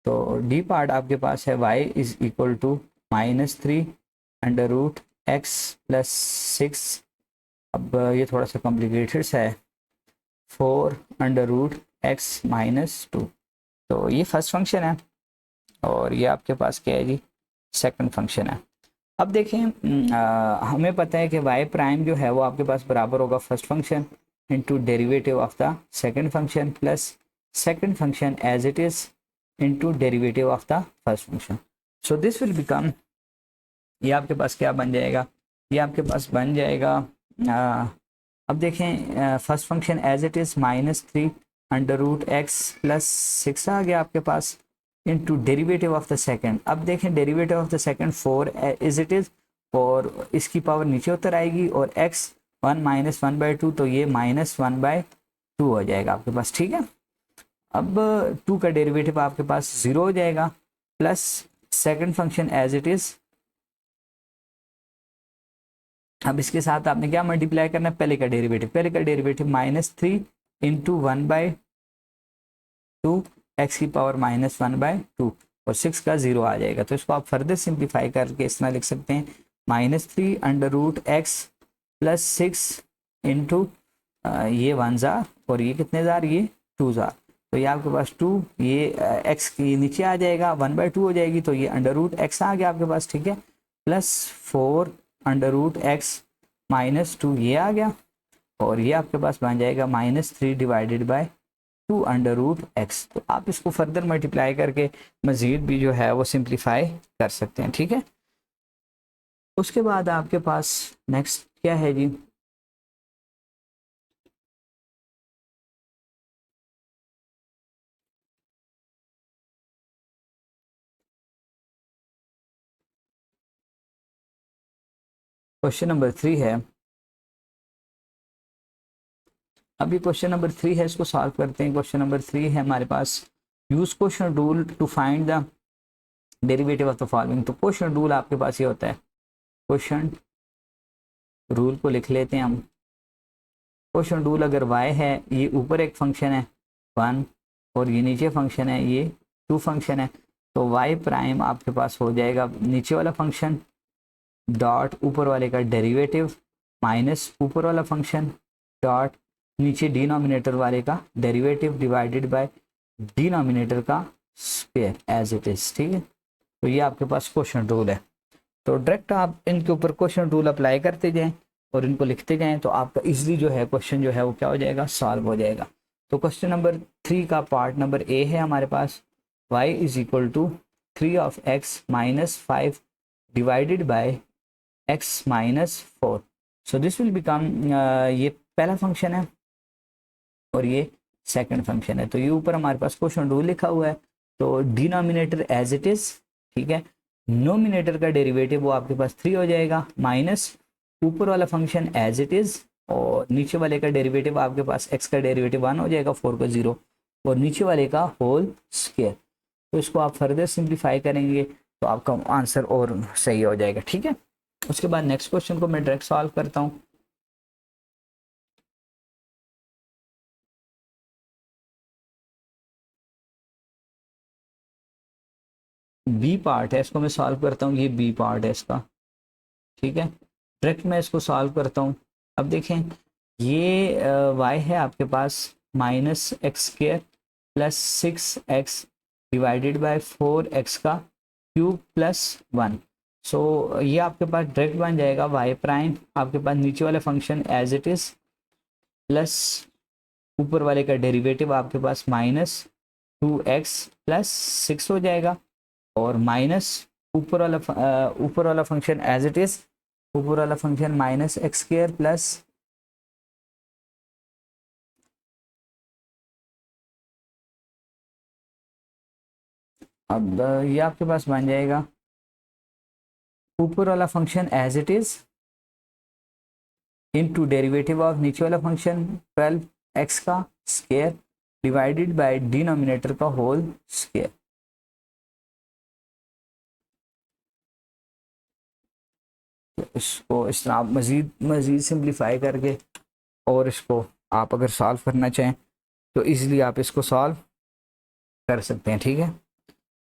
तो डी पार्ट आपके पास है y is equal to -3 under root x plus 6. अब ये थोड़ा सा कॉम्प्लिकेटेड सा है, 4 अंडर रूट एक्स माइनस 2. तो ये फर्स्ट फंक्शन है और ये आपके पास क्या है जी, सेकंड फंक्शन है. अब देखें हमें पता है कि y प्राइम जो है वो आपके पास बराबर होगा first function into derivative of the second function plus second function as it is into derivative of the first function. So this will become, ये आपके पास क्या बन जाएगा, ये आपके पास बन जाएगा अब देखें first function as it is -3 under root x plus 6 आ गया आपके पास into derivative of the second. अब देखें derivative of the second 4 is it is और इसकी पावर नीचे उतर आएगी और x 1 -1/2 तो ये -1/2 हो जाएगा आपके पास, ठीक है. अब 2 का डेरिवेटिव आपके पास 0 हो जाएगा plus second function as it is. अब इसके साथ आपने क्या मल्टीप्लाई करना है, पहले का डेरिवेटिव -3 इंटू 1/2 x की पावर -1/2 और 6 का 0 आ जाएगा. तो इसको आप फर्दर सिंप्लीफाई करके इस तरह लिख सकते हैं -3 under root x plus 6 into ये 1 जार और ये कितने जार, ये 2 जार. तो ये आपके पास 2, ये x की नीचे आ जाएगा 1/2 हो जाएगी तो ये अंडर रूट एक्स आ गया आपके पास, ठीक है, प्लस 4 अंडर रूट एक्स -2 ये आ गया और ये आपके पास बन जाएगा -3 divided by 2 under root x. तो आप इसको फर्दर मल्टीप्लाई करके मज़ीद भी जो है वो सिंप्लीफाई कर सकते हैं, ठीक है. उसके बाद आपके पास नेक्स्ट क्या है जी, क्वेश्चन नंबर 3 है. अभी क्वेश्चन नंबर 3 है, इसको सॉल्व करते हैं. क्वेश्चन नंबर 3 है हमारे पास, use question rule to find the derivative of the following. तो क्वेश्चन रूल आपके पास ये होता है, क्वेश्चन रूल को लिख लेते हैं हम. क्वेश्चन रूल अगर y है, ये ऊपर एक फंक्शन है 1 और ये नीचे फंक्शन है ये 2 फंक्शन है, तो y प्राइम आपके पास हो जाएगा नीचे वाला फंक्शन डॉट ऊपर वाले का डेरिवेटिव माइनस ऊपर वाला फंक्शन डॉट नीचे डिनोमिनेटर वाले का डेरिवेटिव डिवाइडेड बाय डिनोमिनेटर का स्क्वायर एज इट इज। ठीक है, तो ये आपके पास क्वेश्चन रूल है। तो डायरेक्ट आप इनके ऊपर क्वेश्चन रूल अप्लाई करते जाएं और इनको लिखते जाएं तो आपका इजीली जो है क्वेश्चन जो है वो क्या हो जाएगा, सॉल्व हो जाएगा। तो क्वेश्चन नंबर 3 का पार्ट नंबर ए है हमारे पास, y is equal to 3 of x minus 5 divided by x minus 4। So this will become, ये पहला फंक्शन है और ये सेकंड फंक्शन है। तो ये ऊपर हमारे पास क्वेश्चन रूल लिखा हुआ है, तो डिनोमिनेटर एज इट इज, ठीक है, नोमिनेटर का डेरिवेटिव वो आपके पास 3 हो जाएगा माइनस ऊपर वाला फंक्शन एज इट इज और नीचे वाले का डेरिवेटिव आपके पास x का डेरिवेटिव 1 हो जाएगा, 4 का 0 और नीचे वाले का होल स्क्वायर। तो इसको आप फर्दर सिंप्लीफाई करेंगे तो आपका आंसर और सही हो जाएगा। ठीक है, उसके बाद नेक्स्ट क्वेश्चन को मैं डायरेक्ट सॉल्व करता हूँ। बी पार्ट है, इसको मैं सॉल्व करता हूँ, ये बी पार्ट है इसका। ठीक है, डायरेक्ट मैं इसको सॉल्व करता हूँ। अब देखें, ये y है आपके पास minus x square plus 6x divided by 4x का क्यूब प्लस 1। सो ये आपके पास डायरेक्ट बन जाएगा y प्राइम आपके पास नीचे वाला function as it is plus ऊपर वाले का डेरिवेटिव आपके पास माइनस 2x प्लस 6 हो जाएगा और माइनस ऊपर वाला फंक्शन एज इट इज, ऊपर वाला function minus x square plus अब ये आपके पास बन जाएगा ऊपर वाला function as it is into derivative of नीचे वाला फंक्शन 12x का स्क्वायर डिवाइडेड बाय डिनोमिनेटर का होल स्क्वायर। तो इसको इस तरह आप मज़ीद सिंप्लीफाई करके और इसको आप अगर सॉल्व करना चाहें तो इजीली आप इसको सॉल्व कर सकते हैं। ठीक है,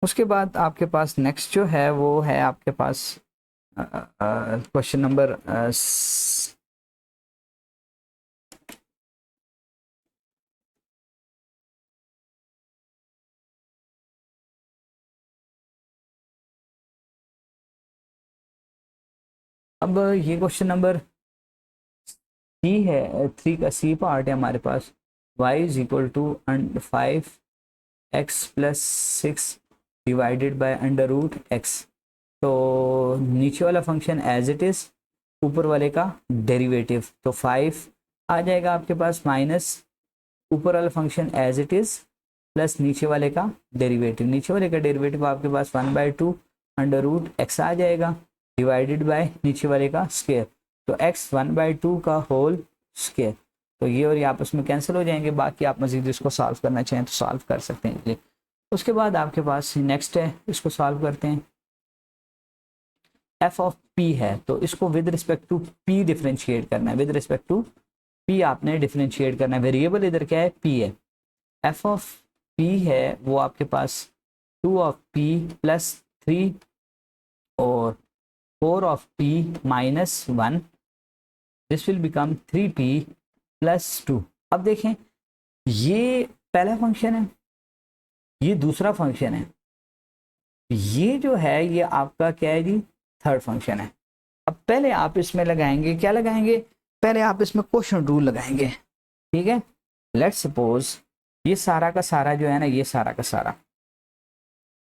उसके बाद आपके पास नेक्स्ट जो है वो है आपके पास क्वेश्चन नंबर अब ये क्वेश्चन नंबर सी है, 3 का सी पार्ट है हमारे पास, y is equal to 5x plus 6 divided by under root x. तो नीचे वाला फंक्शन एज इट इज, ऊपर वाले का डेरिवेटिव तो 5 आ जाएगा आपके पास माइनस ऊपर वाला function as it is plus नीचे वाले का डेरिवेटिव, नीचे वाले का डेरिवेटिव आपके पास 1/2 अंडर रूट एक्स आ जाएगा डिवाइडेड बाय नीचे वाले का स्क्वायर, तो x 1/2 का होल स्क्वायर। तो ये और ये आपस में कैंसिल हो जाएंगे, बाकी आप मजीद इसको सॉल्व करना चाहें तो सॉल्व कर सकते हैं। उसके बाद आपके पास नेक्स्ट है, इसको सॉल्व करते हैं। f ऑफ p है तो इसको with respect to p differentiate करना है, विद रिस्पेक्ट टू p आपने डिफरेंशिएट करना है। वेरिएबल इधर क्या है, p है। f ऑफ p है वो आपके पास 2 ऑफ p प्लस 3 और 4 of p minus 1, this will become 3p plus 2। अब देखें, ये पहला फंक्शन है, ये दूसरा फंक्शन है, ये जो है ये आपका क्या है जी, थर्ड फंक्शन है। अब पहले आप इसमें लगाएंगे, क्या लगाएंगे, पहले आप इसमें क्वेश्चन रूल लगाएंगे। ठीक है, लेट्स सपोज ये सारा का सारा जो है ना, ये सारा का सारा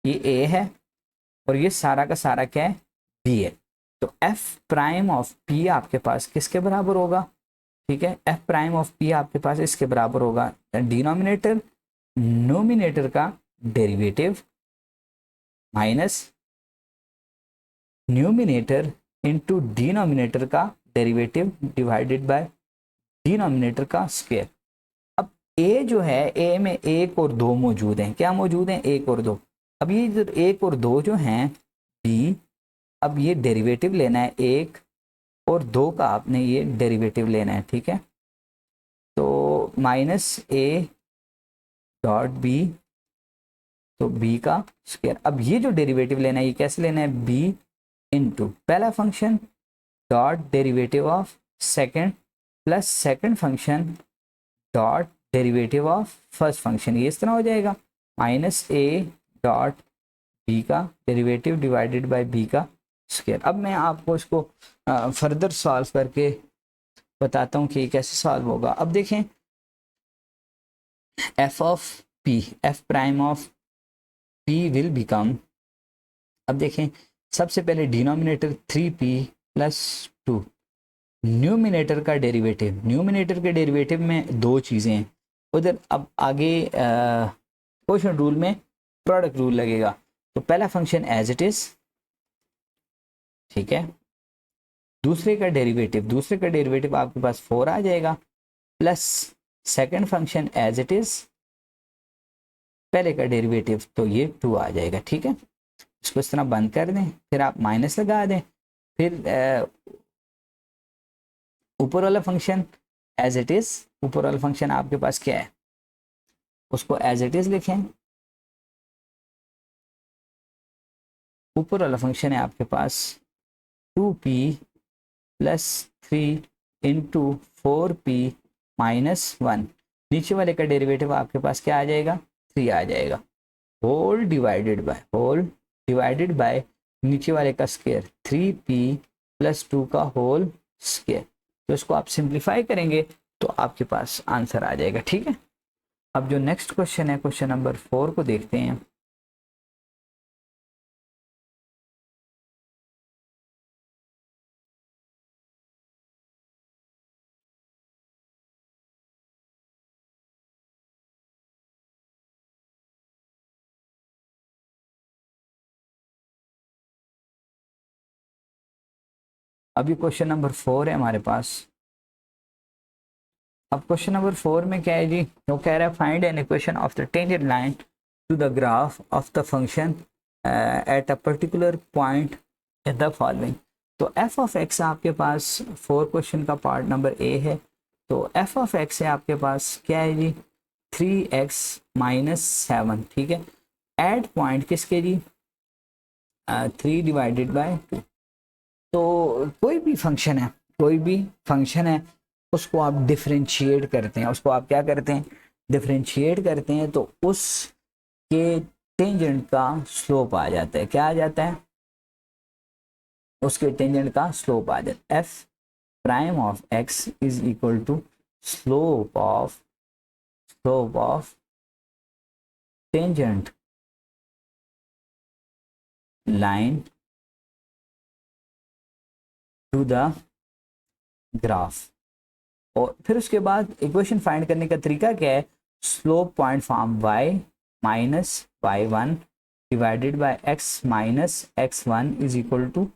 ये a है और ये सारा का सारा क्या है, b है। तो f प्राइम ऑफ p आपके पास किसके बराबर होगा, ठीक है, f प्राइम ऑफ p आपके पास इसके बराबर होगा डिनोमिनेटर नोमिनेटर का derivative minus numerator into denominator का डेरिवेटिव डिवाइडेड बाय डिनोमिनेटर का स्क्वायर। अब a जो है, a में 1 और 2 मौजूद हैं, क्या मौजूद हैं, 1 और 2। अब ये जो 1 और 2 जो हैं b, अब ये डेरिवेटिव लेना है 1 और 2 का, आपने ये डेरिवेटिव लेना है। ठीक है, तो माइनस a डॉट b, तो b का स्क्वायर। अब ये जो डेरिवेटिव लेना है ये कैसे लेना है, b इनटू पहला function dot derivative of second plus second function dot derivative of first function, ये इस तरह हो जाएगा माइनस ए डॉट बी का डेरिवेटिव डिवाइडेड बाय बी का स्क्वायर। अब मैं आपको इसको फर्दर सॉल्व करके बताता हूँ कि कैसे सॉल्व होगा। अब देखें F of P, F prime of P will become, अब देखें सबसे पहले डिनोमिनेटर 3p प्लस 2, न्यूमिनेटर का डेरिवेटिव, न्यूमिनेटर के डेरिवेटिव में दो चीज़ें हैं उधर। अब आगे क्वोशंट रूल में प्रोडक्ट रूल लगेगा। तो पहला फंक्शन एज इट इज, ठीक है, दूसरे का डेरिवेटिव आपके पास 4 आ जाएगा plus second function as it is, पहले का डेरिवेटिव तो ये 2 आ जाएगा, ठीक है। इसको इस तरह बंद कर दें, फिर आप माइनस लगा दें, फिर ऊपर वाला फंक्शन एज इट इज, ऊपर वाला फंक्शन आपके पास क्या है उसको एज इट इज लिखें। ऊपर वाला फंक्शन है आपके पास 2p plus 3 into 4p minus 1, नीचे वाले का डेरिवेटिव आपके पास क्या आ जाएगा 3 आ जाएगा, होल डिवाइडेड बाय नीचे वाले का स्क्वायर 3p प्लस 2 का होल स्क्वायर। तो इसको आप सिंप्लीफाई करेंगे तो आपके पास आंसर आ जाएगा, ठीक है। अब जो नेक्स्ट क्वेश्चन है, क्वेश्चन नंबर 4 को देखते हैं। अभी क्वेश्चन नंबर 4 है हमारे पास। अब क्वेश्चन नंबर 4 में क्या है जी, वो कह रहा है find an equation of the tangent line to the graph of the function at a particular point in the following. तो एफ ऑफ एक्स आपके पास 4 क्वेश्चन का पार्ट नंबर ए है। तो एफ ऑफ एक्स है आपके पास क्या है जी 3x माइनस 7, ठीक है। एट पॉइंट किसके जी 3 डिवाइडेड बाय 2। तो कोई भी फंक्शन है उसको आप डिफरेंशिएट करते हैं, उसको आप क्या करते हैं डिफरेंशिएट करते हैं, तो उसके टेंजेंट का स्लोप आ जाता है। क्या आ जाता है उसके टेंजेंट का स्लोप आ जाता है। F prime of x is equal to slope of tangent line to the graph. और फिर उसके बाद इक्वेशन फाइंड करने का तरीका क्या है, slope point form y minus y1 divided by x minus x1 is equal to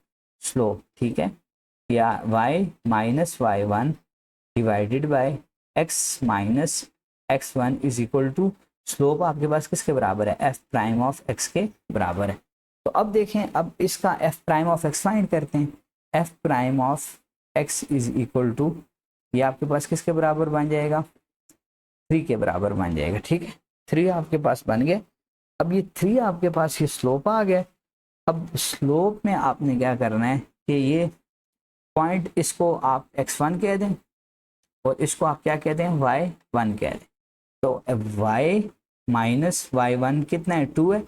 slope, ठीक है, या y minus y1 divided by x minus x1 is equal to slope आपके पास किसके बराबर है f प्राइम ऑफ x के बराबर है। तो अब देखें, अब इसका f prime of x find करते हैं। f prime of x is equal to, ये आपके पास किसके बराबर बन जाएगा 3 के बराबर बन जाएगा, ठीक है। 3 आपके पास बन गया। अब ये 3 आपके पास ये स्लोप आ गया। अब स्लोप में आपने क्या करना है कि ये पॉइंट इसको आप x1 कह दें और इसको आप क्या कह दें y1 कह दें। तो y माइनस y1 कितना है 2 है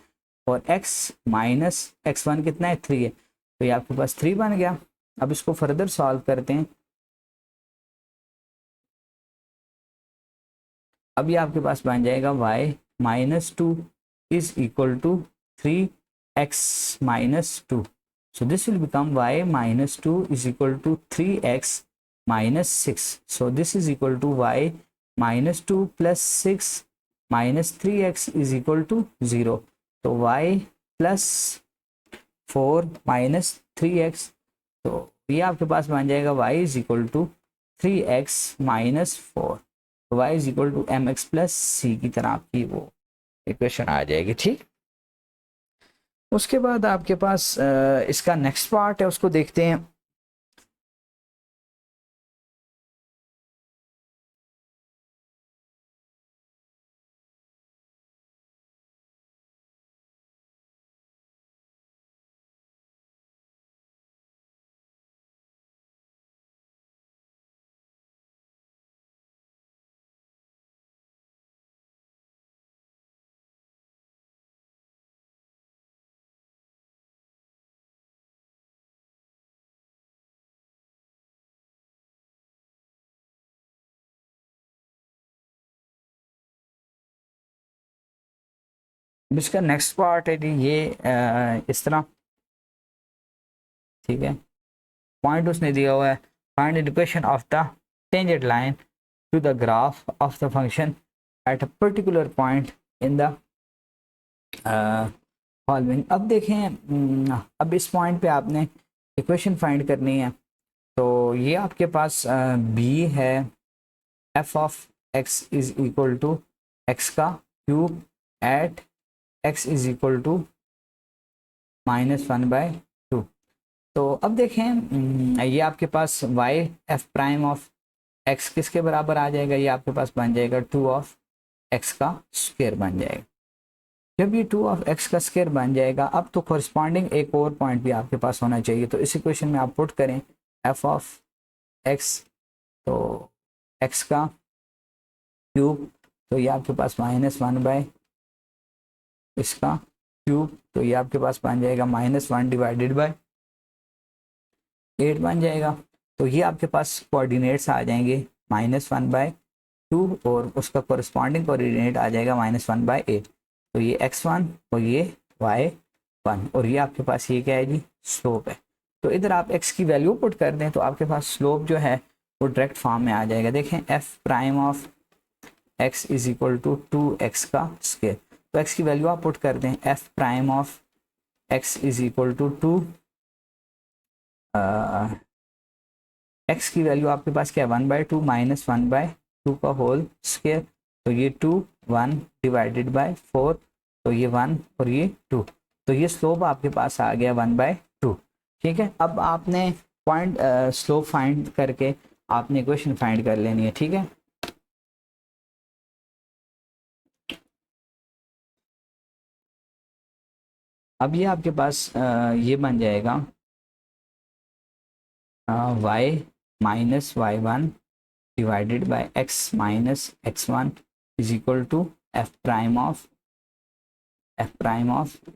और x माइनस x1 कितना है 3 है। तो ये आपके पास 3 बन गया। अब इसको फर्दर सॉल्व करते हैं। अब ये आपके पास बन जाएगा y minus 2 is equal to 3x minus 2। So this will become y minus 2 is equal to 3x minus 6. So this is equal to y minus 2 plus 6 minus 3x is equal to 0. तो y plus 4 minus 3x, तो ये आपके पास बन जाएगा y is equal to 3x minus 4। y is equal to m x plus c की तरह आपकी वो इक्वेशन आ जाएगी, ठीक। उसके बाद आपके पास इसका नेक्स्ट पार्ट है, उसको देखते हैं। इसका नेक्स्ट पार्ट है जी ये इस तरह, ठीक है। पॉइंट उसने दिया हुआ है, find the equation of the tangent line to the graph of the function at a particular point in the following. अब देखें, अब इस पॉइंट पे आपने इक्वेशन फाइंड करनी है। तो ये आपके पास बी है, f of x is equal to x का cube at x is equal to -1/2। तो अब देखें, ये आपके पास y f prime of x किसके बराबर आ जाएगा, ये आपके पास बन जाएगा 2 ऑफ एक्स का स्क्वायर बन जाएगा। जब ये 2 ऑफ एक्स का स्क्वायर बन जाएगा, अब तो कॉरस्पॉन्डिंग एक और पॉइंट भी आपके पास होना चाहिए। तो इस इक्वेशन में आप पुट करें एफ ऑफ एक्स, तो एक्स का क्यूब, तो ये आपके पास -1 इसका क्यूब, तो ये आपके पास बन जाएगा -1/8 बन जाएगा। तो ये आपके पास कोऑर्डिनेट्स आ जाएंगे -1/2 और उसका कॉरस्पॉन्डिंग कोऑर्डिनेट आ जाएगा -1/8। तो ये x1 और ये y1 और ये आपके पास ये क्या है जी, स्लोप है। तो इधर आप x की वैल्यू पुट कर दें तो आपके पास स्लोप जो है वो डायरेक्ट फॉर्म में आ जाएगा। देखें f prime of x is equal to 2x का स्क्वायर। तो x की वैल्यू आप पुट कर दें, f prime of x is equal to 2, x की वैल्यू आपके पास क्या है 1/2 -1/2 का होल स्क्वायर। तो ये 2 1 डिवाइडेड बाय 4, तो ये 1 और ये 2, तो ये स्लोप आपके पास आ गया 1/2। ठीक है, अब आपने पॉइंट स्लोप फाइंड करके आपने इक्वेशन फाइंड कर लेनी है। ठीक है, अब ये आपके पास ये बन जाएगा y minus y1 divided by x minus x1 is equal to f prime of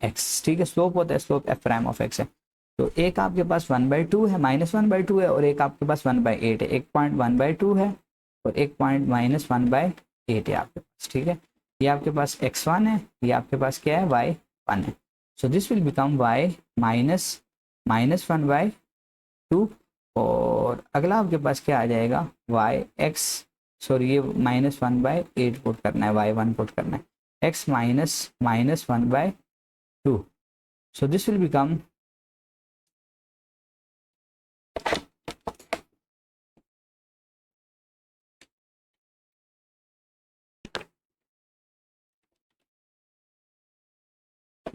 x। ठीक है, स्लोप होता है, slope f prime of x है। तो एक आपके पास 1/2 है, -1/2 है, और एक आपके पास 1/8 है। एक पॉइंट 1/2 है और एक पॉइंट -1/8 है आपके पास। ठीक है, ये आपके पास x1 है, ये आपके पास क्या है y1 है। सो दिस विल बिकम y -1/2 और अगला आपके पास क्या आ जाएगा y x, सॉरी ये -1/8 पुट करना है, y1 पुट करना है, x -1/2। So this will become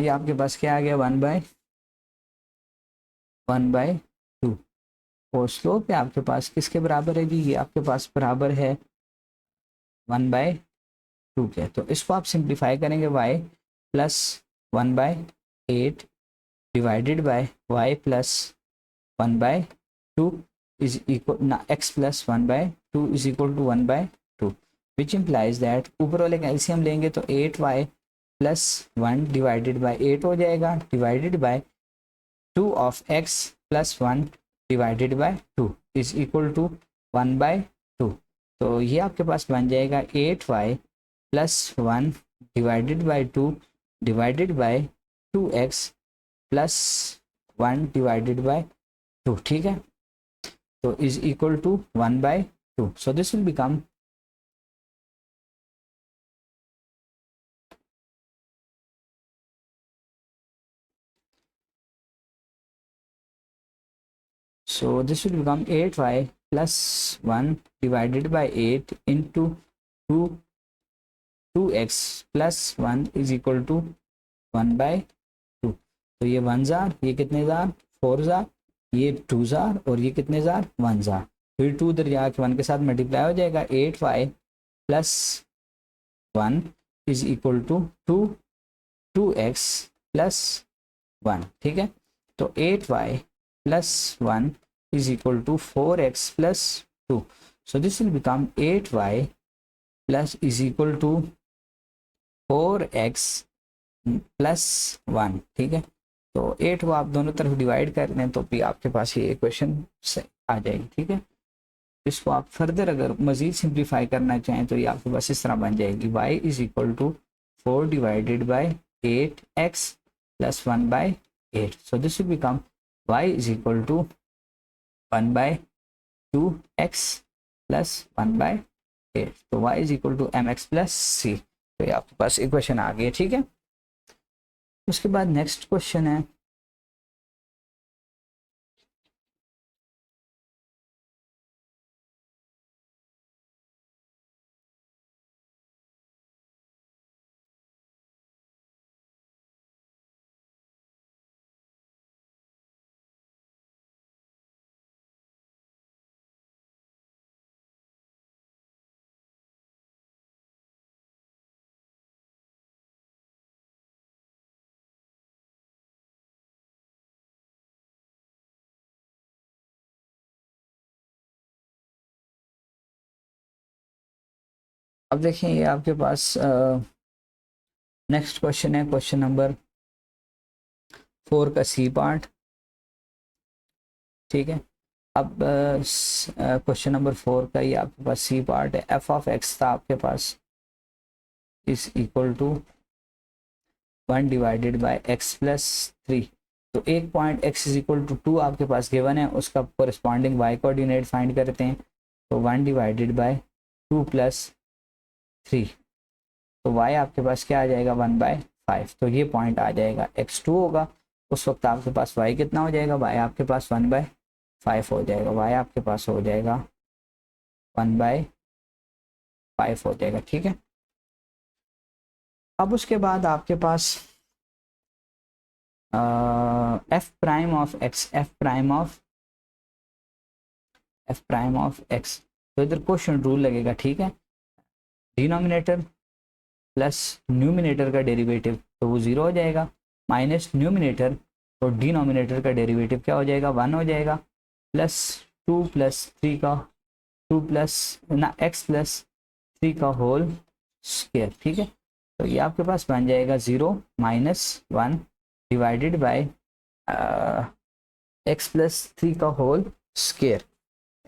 ये आपके पास क्या आ गया 1/2 और स्लोप है आपके पास किसके बराबर है जी, ये आपके पास बराबर है 1/2 के। तो इसको आप सिंप्लीफाई करेंगे, y plus 1/8 divided by y plus 1/2 is equal ना x plus 1/2 is equal to 1/2, which implies that ऊपर वाले का एलसीएम लेंगे तो 8y प्लस 1 डिवाइडेड बाय 8 हो जाएगा, divided by 2 of x plus 1 divided by 2 is equal to 1/2। तो ये आपके पास बन जाएगा 8y plus 1 divided by 2 divided by 2x plus 1 divided by 2। ठीक है, तो is equal to 1/2। So this will become so this will become 8y plus 1 divided by 8 into 2x plus 1 is equal to 1/2। तो ये 1 jar, ये कितने jar 4 jar, ये 2 jar और ये कितने जार 1 जार, फिर 2 उधर जाके 1 के साथ मल्टीप्लाई हो जाएगा। 8y plus 1 is equal to 2x plus 1। ठीक है, तो 8y plus 1 is equal to 4x plus 2. So this will become 8y plus is equal to 4x plus 1। ठीक है, तो 8 को आप दोनों तरफ डिवाइड कर दें तो भी आपके पास ये इक्वेशन आ जाएगी। ठीक है, इसको आप फर्दर अगर मज़ीद सिंप्लीफाई करना चाहें तो ये आपके पास इस तरह बन जाएगी y is equal to 4 divided by 8x plus 1 by 8. So this will become y is equal to 1 by 2x plus 1 by 8. तो y is equal to mx plus c. तो ये आपके पास इक्वेशन आ गई है, ठीक है। उसके बाद नेक्स्ट क्वेश्चन है अब देखें ये आपके पास नेक्स्ट क्वेश्चन है क्वेश्चन नंबर 4 का सी पार्ट, ठीक है। अब क्वेश्चन नंबर 4 का ये आपके पास सी पार्ट है। एफ ऑफ एक्स था आपके पास is equal to 1 divided by x plus 3। तो एक point x is equal to 2 आपके पास गिवन है, उसका कोरिस्पॉन्डिंग वाई कोऑर्डिनेट फाइंड करते हैं। तो 1 डिवाइडेड बाय 2 प्लस 3, तो y आपके पास क्या आ जाएगा 1 बाय 5। तो ये पॉइंट आ जाएगा x2 होगा। उस वक्त आपके पास y कितना हो जाएगा, y आपके पास 1 बाय 5 हो जाएगा, y आपके पास हो जाएगा 1 बाय 5 हो जाएगा, ठीक है। अब उसके बाद आपके पास f prime of x, f prime of x. तो इधर क्वेश्चन रूल लगेगा, ठीक है। डिनोमिनेटर प्लस न्यूमिनेटर का डेरिवेटिव तो वो 0 हो जाएगा, माइनस न्यूमिनेटर और डिनोमिनेटर का डेरिवेटिव क्या हो जाएगा 1 हो जाएगा, प्लस 2 प्लस 3 का 2 प्लस ना x प्लस 3 का होल स्क्वायर, ठीक है। तो ये आपके पास बन जाएगा 0 minus 1 divided by x plus 3 का होल स्क्वायर।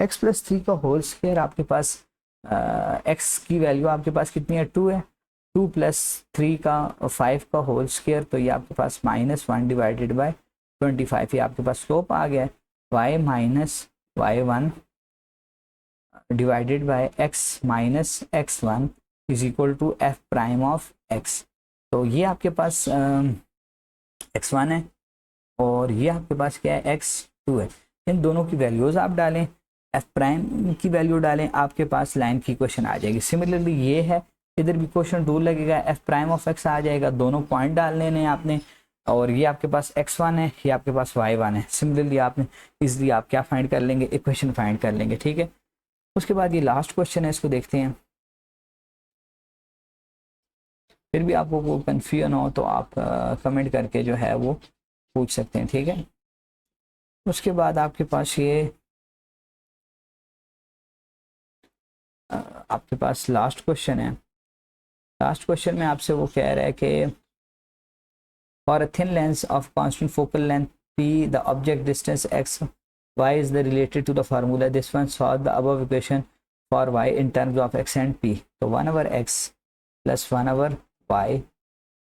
x प्लस 3 का होल स्क्वायर आपके पास x की वैल्यू आपके पास कितनी है 2 है, 2 प्लस 3 का 5 का होल स्क्वायर। तो ये आपके पास -1 डिवाइडेड बाय 25, ये आपके पास स्लोप आ गया है y minus y1 divided by x minus x1 is equal to f prime of x। तो ये आपके पास x1 है और ये आपके पास क्या है x2 है। इन दोनों की वैल्यूज़ आप डालें, एफ प्राइम की वैल्यू डालें, आपके पास लाइन की इक्वेशन आ जाएगी। सिमिलरली ये है, इधर भी क्वेश्चन रूल लगेगा, एफ प्राइम ऑफ एक्स आ जाएगा, दोनों पॉइंट डालने हैं आपने, और ये आपके पास x1 है, ये आपके पास y1 है। सिमिलरली आपने इजली आप क्या फाइंड कर लेंगे, इक्वेशन फाइंड कर लेंगे, ठीक है। उसके बाद ये लास्ट क्वेश्चन है, इसको देखते हैं। फिर भी आपको वो कन्फ्यूजन हो तो आप कमेंट करके जो है वो पूछ सकते हैं, ठीक है। उसके बाद आपके पास ये आपके पास लास्ट क्वेश्चन है। लास्ट क्वेश्चन में आपसे वो कह रहा है कि for a thin lens of constant focal length p the object distance x y is the related to the formula this one solve the above equation for y in terms of x and p। तो 1 over x plus 1 over y,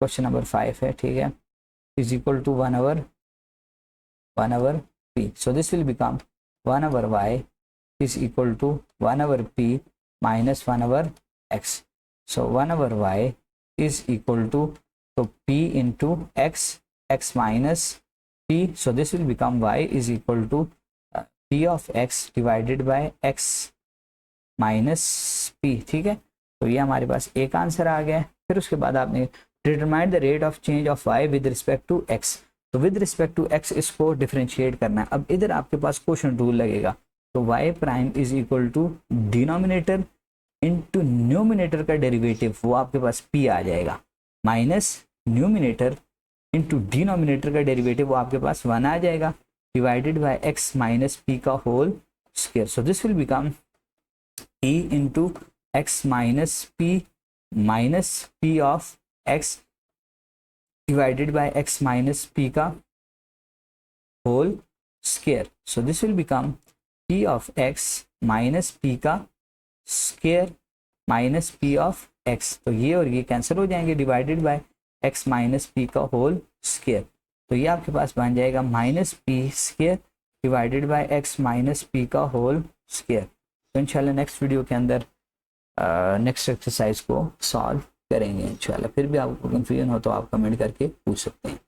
question number 5 है, ठीक है, is equal to 1 over p। so this will become 1 over y is equal to 1 over p minus 1 over x। so 1 over y is equal to so p into x minus p, so this will become y is equal to p of x divided by x minus p, ठीक है। तो ये हमारे पास एक answer आ गया है। फिर उसके बाद आपने determine the rate of change of y with respect to x। तो विद रिस्पेक्ट टू x इसको डिफरेंशिएट करना है। अब इधर आपके पास क्वेश्चन रूल लगेगा, तो y prime is equal to denominator into numerator का डेरिवेटिव, वो आपके पास p आ जाएगा, माइनस न्यूमिनेटर इनटू डिनोमिनेटर का डेरिवेटिव, वो आपके पास 1 आ जाएगा, divided by x minus p का whole square. So this will become p into x minus p of x divided by x minus p का whole square. So this will become p of x minus p का square minus p of x। तो ये और ये cancel हो जाएंगे, divided by x minus P का whole square. तो ये आपके पास बन जाएगा minus P square divided by x minus P का होल स्क्वायर। तो इंशाल्लाह नेक्स्ट वीडियो के अंदर नेक्स्ट एक्सरसाइज को सॉल्व करेंगे इंशाल्लाह। फिर भी आपको कंफ्यूजन हो तो आप कमेंट करके पूछ सकते हैं।